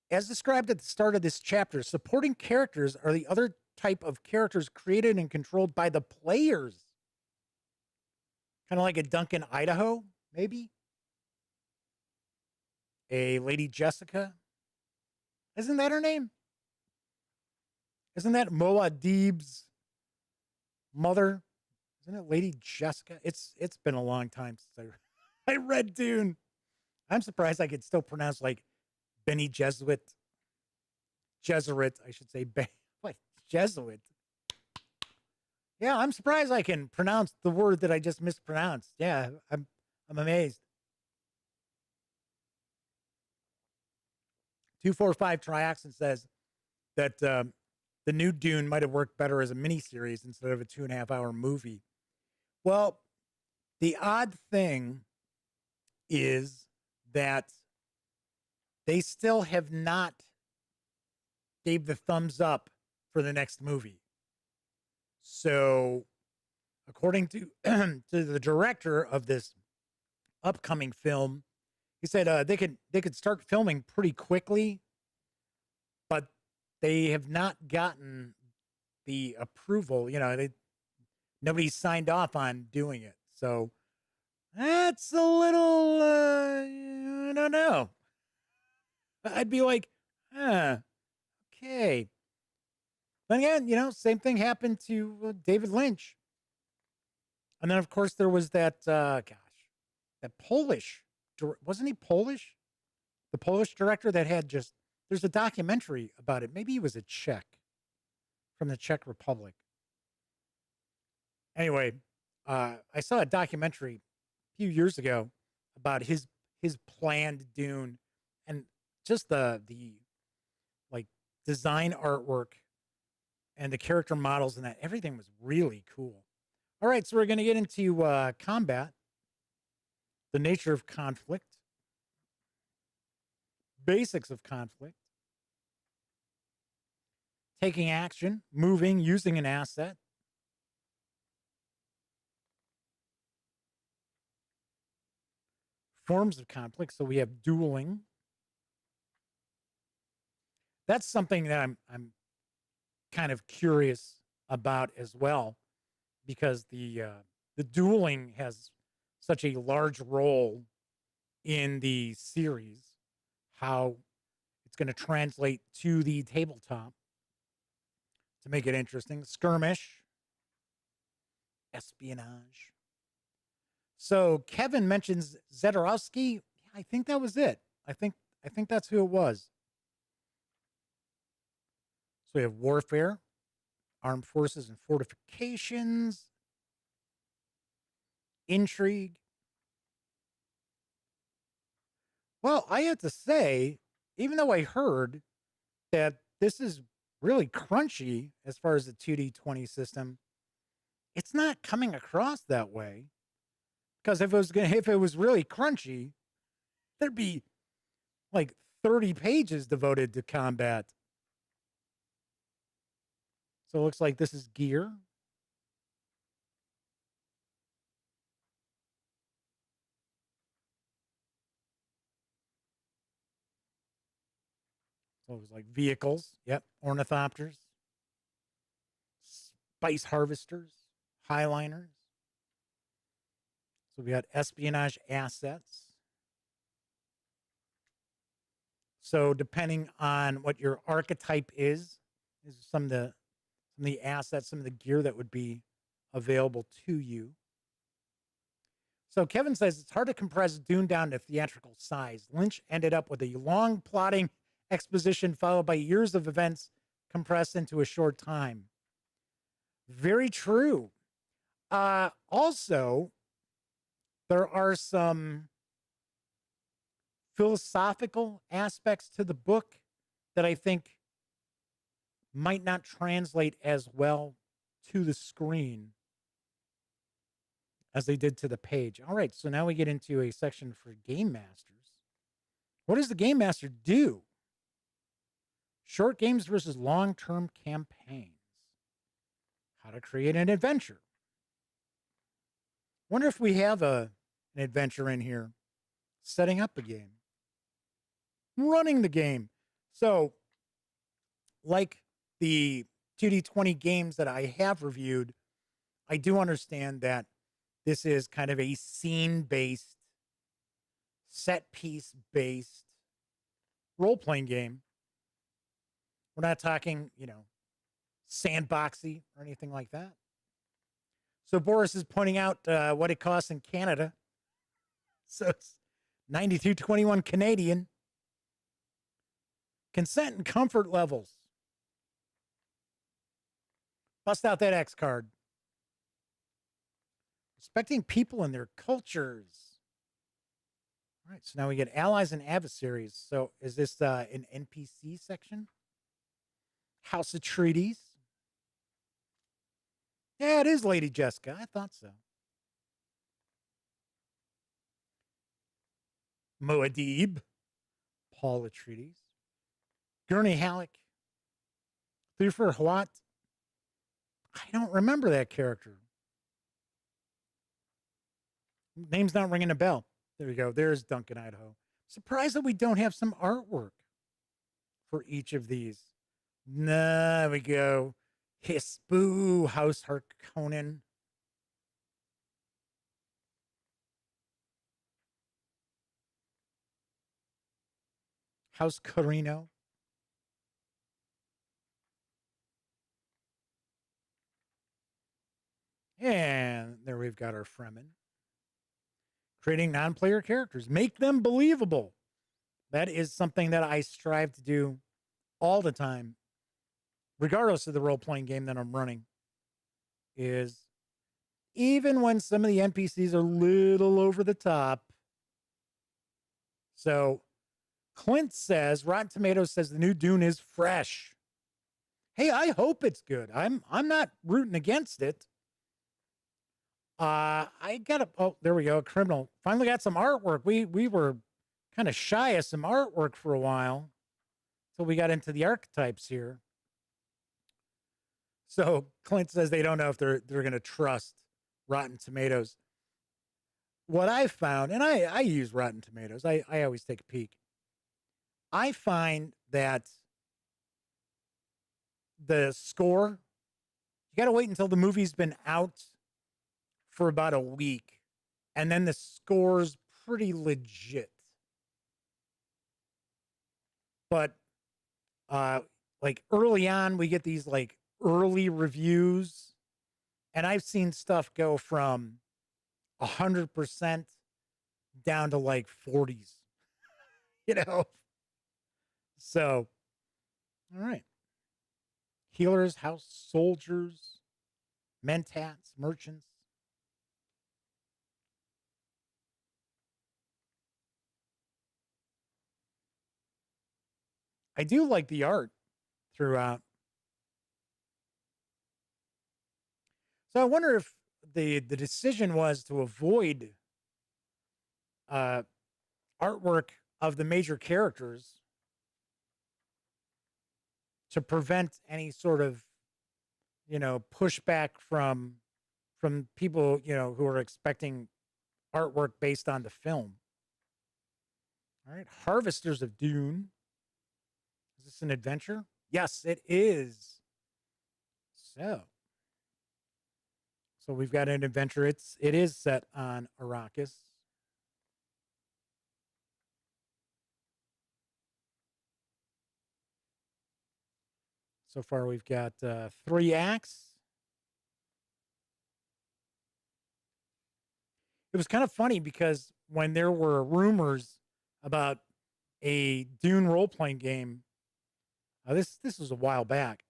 As described at the start of this chapter, supporting characters are the other type of characters created and controlled by the players. Kind of like a Duncan, Idaho, maybe? A Lady Jessica? Isn't that her name? Isn't that Muad'Dib's mother? Isn't it Lady Jessica? It's been a long time since I read Dune. I'm surprised I could still pronounce like Benny Jesuit, I should say. What? Jesuit. Yeah, I'm surprised I can pronounce the word that I just mispronounced. Yeah, I'm amazed. 245 Trioxin says that the new Dune might have worked better as a miniseries instead of a 2.5-hour movie. Well, the odd thing is that they still have not gave the thumbs up for the next movie. So, according to to the director of this upcoming film, he said they could start filming pretty quickly, but they have not gotten the approval. You know, nobody signed off on doing it. So that's a little I don't know. I'd be like, Huh. Okay. Then again, same thing happened to David Lynch. And then, of course, there was that, that Polish, wasn't he Polish? The Polish director that had there's a documentary about it. Maybe he was a Czech from the Czech Republic. Anyway, I saw a documentary a few years ago about his planned Dune, and just the like design artwork and the character models and that everything was really cool. All right, so we're going to get into combat, the nature of conflict, basics of conflict, taking action, moving, using an asset, forms of conflict. So we have dueling. That's something that I'm kind of curious about as well, because the dueling has such a large role in the series. How it's going to translate to the tabletop to make it interesting. Skirmish, espionage. So Kevin mentions Zedorowski. Yeah, I think that was it. I think that's who it was. So we have warfare, armed forces and fortifications, intrigue. Well, I have to say, even though I heard that this is really crunchy as far as the 2D20 system, it's not coming across that way. Because if it was really crunchy, there'd be like 30 pages devoted to combat. So it looks like this is gear. So it was like vehicles. Yep. Ornithopters, spice harvesters, highliners. So we got espionage assets. So depending on what your archetype is some of the assets, some of the gear that would be available to you. So Kevin says it's hard to compress Dune down to theatrical size. Lynch ended up with a long plotting exposition followed by years of events compressed into a short time. Very true. Also, there are some philosophical aspects to the book that I think might not translate as well to the screen as they did to the page. All right, so now we get into a section for game masters. What does the game master do? Short games versus long-term campaigns. How to create an adventure. Wonder if we have an adventure in here. Setting up a game. Running the game. So, like the 2D20 games that I have reviewed, I do understand that this is kind of a scene-based, set-piece-based role-playing game. We're not talking, sandboxy or anything like that. So Boris is pointing out what it costs in Canada. So it's $92.21 Canadian. Consent and comfort levels. Bust out that X card. Respecting people and their cultures. All right, so now we get allies and adversaries. So is this an NPC section? House of Treaties. Yeah, it is Lady Jessica. I thought so. Muad'Dib. Paul Atreides. Gurney Halleck. Thufir Hawat. I don't remember that character. Name's not ringing a bell. There we go. There's Duncan, Idaho. Surprised that we don't have some artwork for each of these. There we go. Hisbu, House Harkonnen. House Carino. And there we've got our Fremen. Creating non-player characters. Make them believable. That is something that I strive to do all the time, regardless of the role-playing game that I'm running, is even when some of the NPCs are a little over the top. So Clint says, Rotten Tomatoes says the new Dune is fresh. Hey, I hope it's good. I'm not rooting against it. I got a, oh, there we go. Criminal. Finally got some artwork. We were kind of shy of some artwork for a while until we got into the archetypes here. So Clint says they don't know if they're going to trust Rotten Tomatoes. What I found, and I use Rotten Tomatoes. I always take a peek. I find that the score, you got to wait until the movie's been out for about a week, and then the score's pretty legit. But like early on, we get these like early reviews, and I've seen stuff go from 100% down to like 40s, you know? So, all right. Healers, house soldiers, mentats, merchants. I do like the art throughout. So I wonder if the decision was to avoid artwork of the major characters to prevent any sort of, pushback from people, who are expecting artwork based on the film. All right, Harvesters of Dune. Is this an adventure? Yes, it is. So we've got an adventure. It is set on Arrakis. So far, we've got 3 acts. It was kind of funny because when there were rumors about a Dune role-playing game, this was a while back,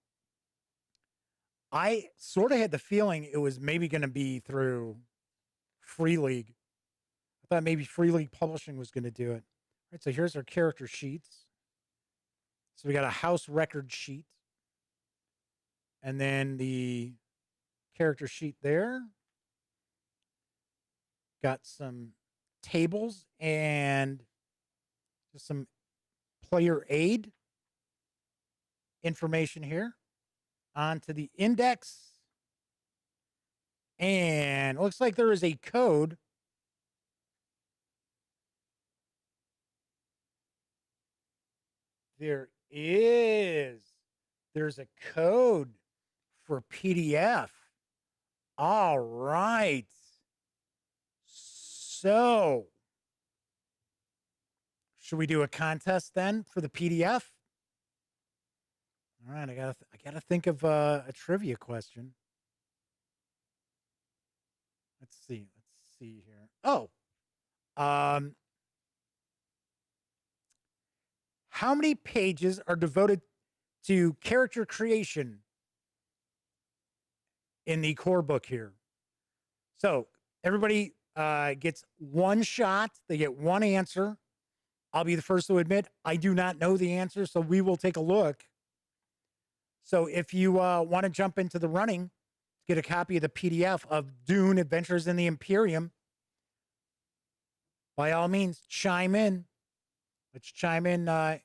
I sort of had the feeling it was maybe going to be through Free League. I thought maybe Free League Publishing was going to do it. All right, so here's our character sheets. So we got a house record sheet. And then the character sheet there. Got some tables and just some player aid information here. Onto the index. And it looks like there is a code. There is. There's a code for PDF. All right. So, should we do a contest then for the PDF? All right, I gotta think of a trivia question. Let's see here. Oh, how many pages are devoted to character creation in the core book here? So everybody gets one shot. They get one answer. I'll be the first to admit I do not know the answer, so we will take a look. So if you want to jump into the running, get a copy of the PDF of Dune Adventures in the Imperium, by all means, chime in. Let's chime in the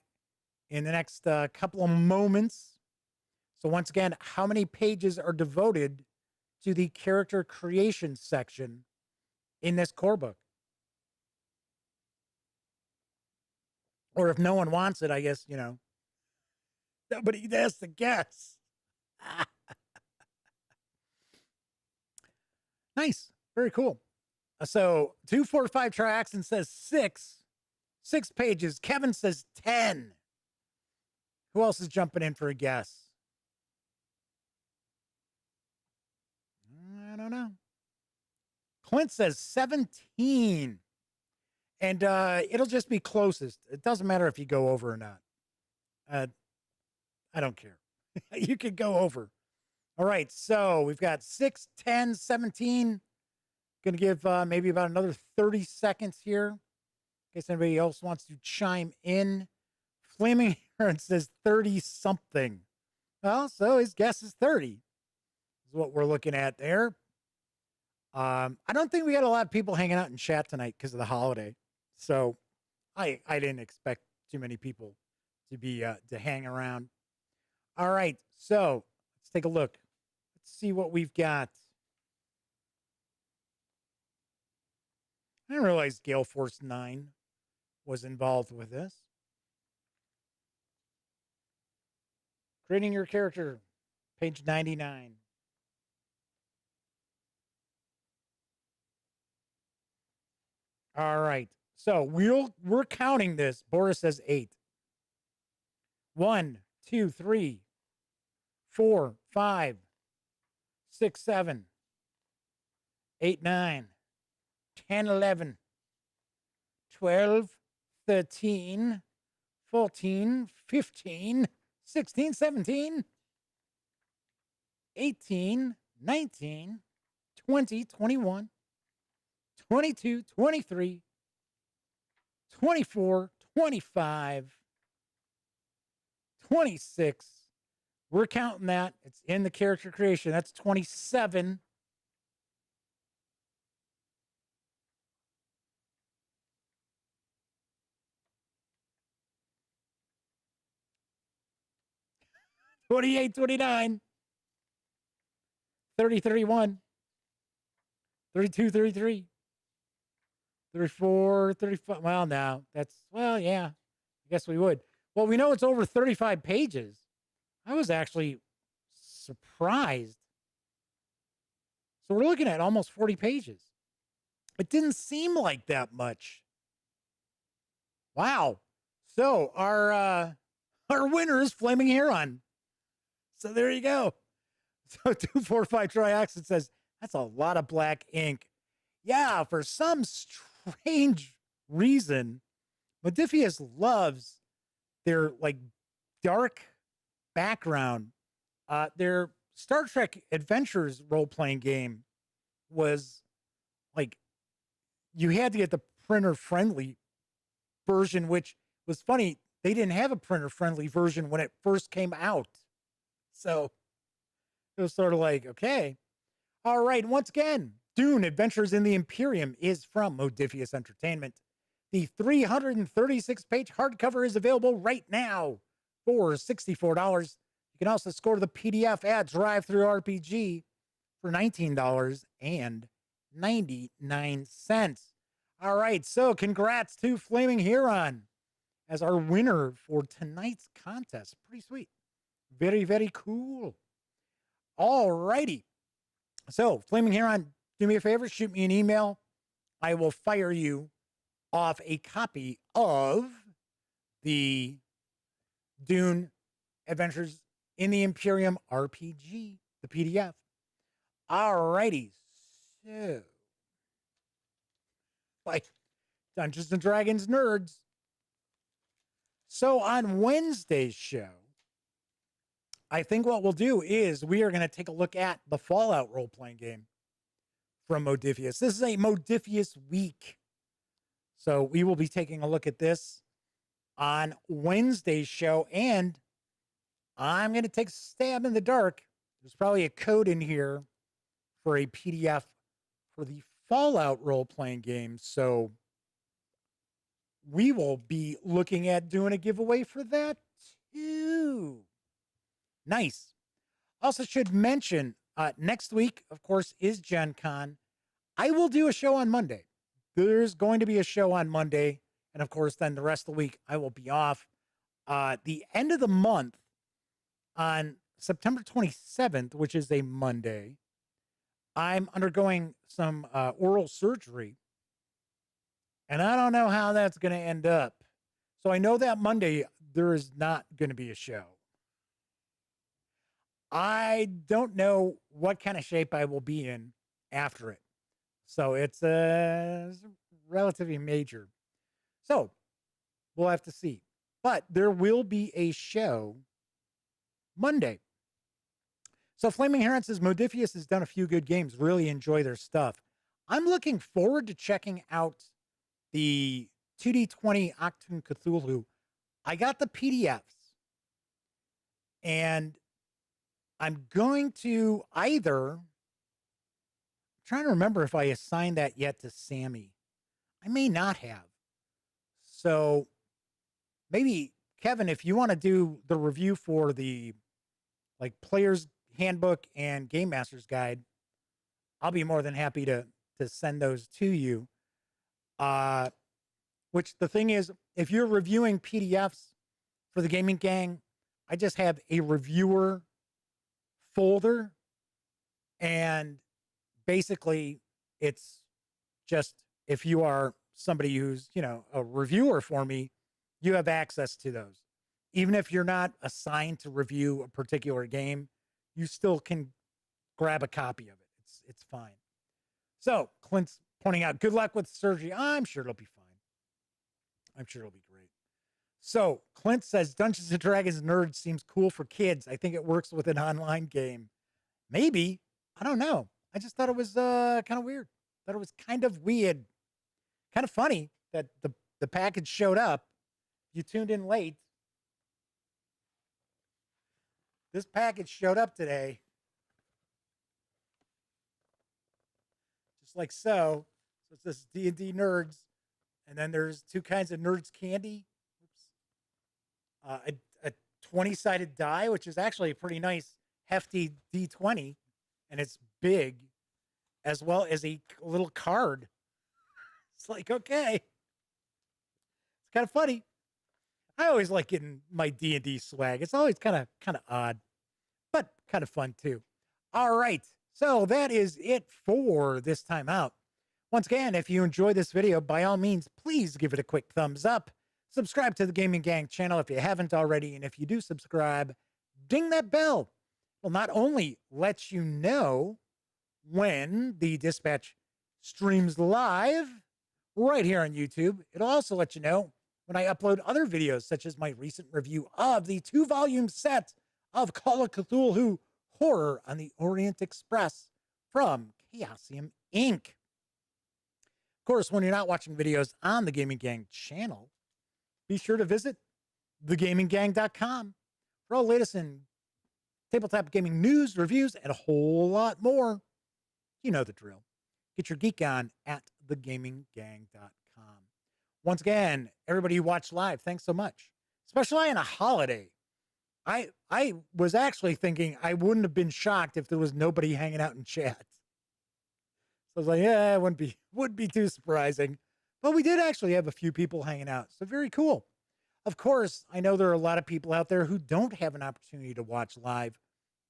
next couple of moments. So once again, how many pages are devoted to the character creation section in this core book? Or if no one wants it, I guess, nobody has to guess. Nice. Very cool. So 245 Triaxon says 6 pages. Kevin says 10. Who else is jumping in for a guess? I don't know. Clint says 17. And it'll just be closest. It doesn't matter if you go over or not. I don't care. You could go over. All right. So we've got 6, 10, 17. Going to give maybe about another 30 seconds here in case anybody else wants to chime in. Flaming Heron says 30 something. Well, so his guess is 30 is what we're looking at there. I don't think we got a lot of people hanging out in chat tonight because of the holiday. So I didn't expect too many people to be to hang around. All right, so let's take a look. Let's see what we've got. I didn't realize Gale Force 9 was involved with this. Creating your character, page 99. All right. So we're counting this. Boris says 8. 1, 2, 3, 4, 5, 6, 7, 8, 9, 10, 11, 12, 13, 14, 15, 16, 17, 18, 19, 20, 21, 22, 23, 24, 25, 26. We're counting that. It's in the character creation. That's 27. $28, $29, $30, $31, $32, $33, $34, $35. Well, no, well, yeah, I guess we would. Well, we know it's over 35 pages. I was actually surprised. So we're looking at almost 40 pages. It didn't seem like that much. Wow. So our winner is Flaming Heron. So there you go. So 245 Trioxin says, that's a lot of black ink. Yeah, for some strange reason, Modiphius loves their like dark background. Their Star Trek Adventures role-playing game was like, you had to get the printer-friendly version, which was funny. They didn't have a printer-friendly version when it first came out. So it was sort of like, okay. All right. Once again, Dune Adventures in the Imperium is from Modiphius Entertainment. The 336-page hardcover is available right now for $64. You can also score the PDF at DriveThruRPG for $19.99. All right. So congrats to Flaming Heron as our winner for tonight's contest. Pretty sweet. Very, very cool. All righty. So, Flaming Heron, do me a favor, shoot me an email. I will fire you off a copy of the Dune Adventures in the Imperium RPG, the PDF. All righty. So, like Dungeons and Dragons nerds. So, on Wednesday's show, I think what we'll do is we are going to take a look at the Fallout role-playing game from Modiphius. This is a Modiphius week. So we will be taking a look at this on Wednesday's show. And I'm going to take a stab in the dark. There's probably a code in here for a PDF for the Fallout role-playing game. So we will be looking at doing a giveaway for that too. Nice. Also should mention, next week, of course, is Gen Con. I will do a show on Monday. There's going to be a show on Monday. And of course, then the rest of the week, I will be off. The end of the month, on September 27th, which is a Monday, I'm undergoing some oral surgery. And I don't know how that's going to end up. So I know that Monday, there is not going to be a show. I don't know what kind of shape I will be in after it. So it's relatively major. So we'll have to see. But there will be a show Monday. So Flaming Heron says Modiphius has done a few good games. Really enjoy their stuff. I'm looking forward to checking out the 2D20 Octane Cthulhu. I got the PDFs, and I'm going to I'm trying to remember if I assigned that yet to Sammy. I may not have. So maybe, Kevin, if you want to do the review for the Player's Handbook and Game Master's Guide, I'll be more than happy to send those to you. Which the thing is, if you're reviewing PDFs for the Gaming Gang, I just have a reviewer folder, and basically it's just, if you are somebody who's, a reviewer for me, you have access to those. Even if you're not assigned to review a particular game, you still can grab a copy of it. It's fine. So Clint's pointing out, good luck with surgery. I'm sure it'll be fine. I'm sure it'll be great. So Clint says Dungeons and Dragons Nerds seems cool for kids. I think it works with an online game. Maybe. I don't know. I just thought it was kind of weird. Thought it was kind of weird. Kind of funny that the package showed up. You tuned in late. This package showed up today. Just like so. So it's this D&D Nerds. And then there's two kinds of Nerds candy. A 20-sided die, which is actually a pretty nice, hefty D20. And it's big. As well as a little card. It's like, okay. It's kind of funny. I always like getting my D&D swag. It's always kind of odd, but kind of fun too. All right. So that is it for this time out. Once again, if you enjoyed this video, by all means, please give it a quick thumbs up. Subscribe to the Gaming Gang channel if you haven't already. And if you do subscribe, ding that bell. Will not only let you know when the Dispatch streams live right here on YouTube, it'll also let you know when I upload other videos, such as my recent review of the 2-volume set of Call of Cthulhu Horror on the Orient Express from Chaosium Inc. Of course, when you're not watching videos on the Gaming Gang channel, be sure to visit thegaminggang.com for all the latest in tabletop gaming news, reviews, and a whole lot more. You know the drill. Get your geek on at thegaminggang.com. Once again, everybody who watched live, thanks so much. Especially on a holiday. I was actually thinking I wouldn't have been shocked if there was nobody hanging out in chat. So I was like, yeah, it wouldn't be too surprising. But we did actually have a few people hanging out. So very cool. Of course, I know there are a lot of people out there who don't have an opportunity to watch live.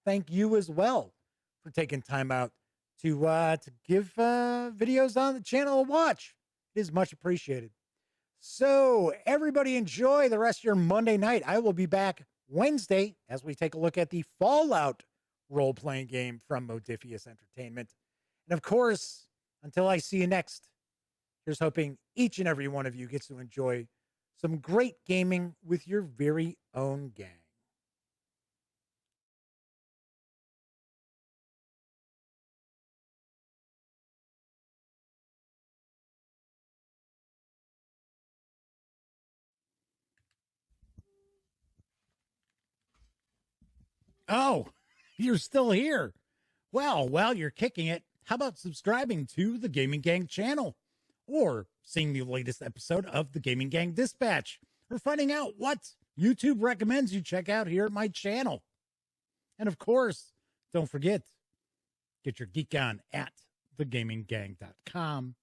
Thank you as well for taking time out to give videos on the channel a watch. It is much appreciated. So everybody enjoy the rest of your Monday night. I will be back Wednesday as we take a look at the Fallout role-playing game from Modiphius Entertainment. And of course, until I see you next, here's hoping each and every one of you gets to enjoy some great gaming with your very own gang. Oh, you're still here. Well, while you're kicking it, how about subscribing to the Gaming Gang channel? Or seeing the latest episode of the Gaming Gang Dispatch? Or finding out what YouTube recommends you check out here at my channel? And of course, don't forget, get your geek on at thegaminggang.com.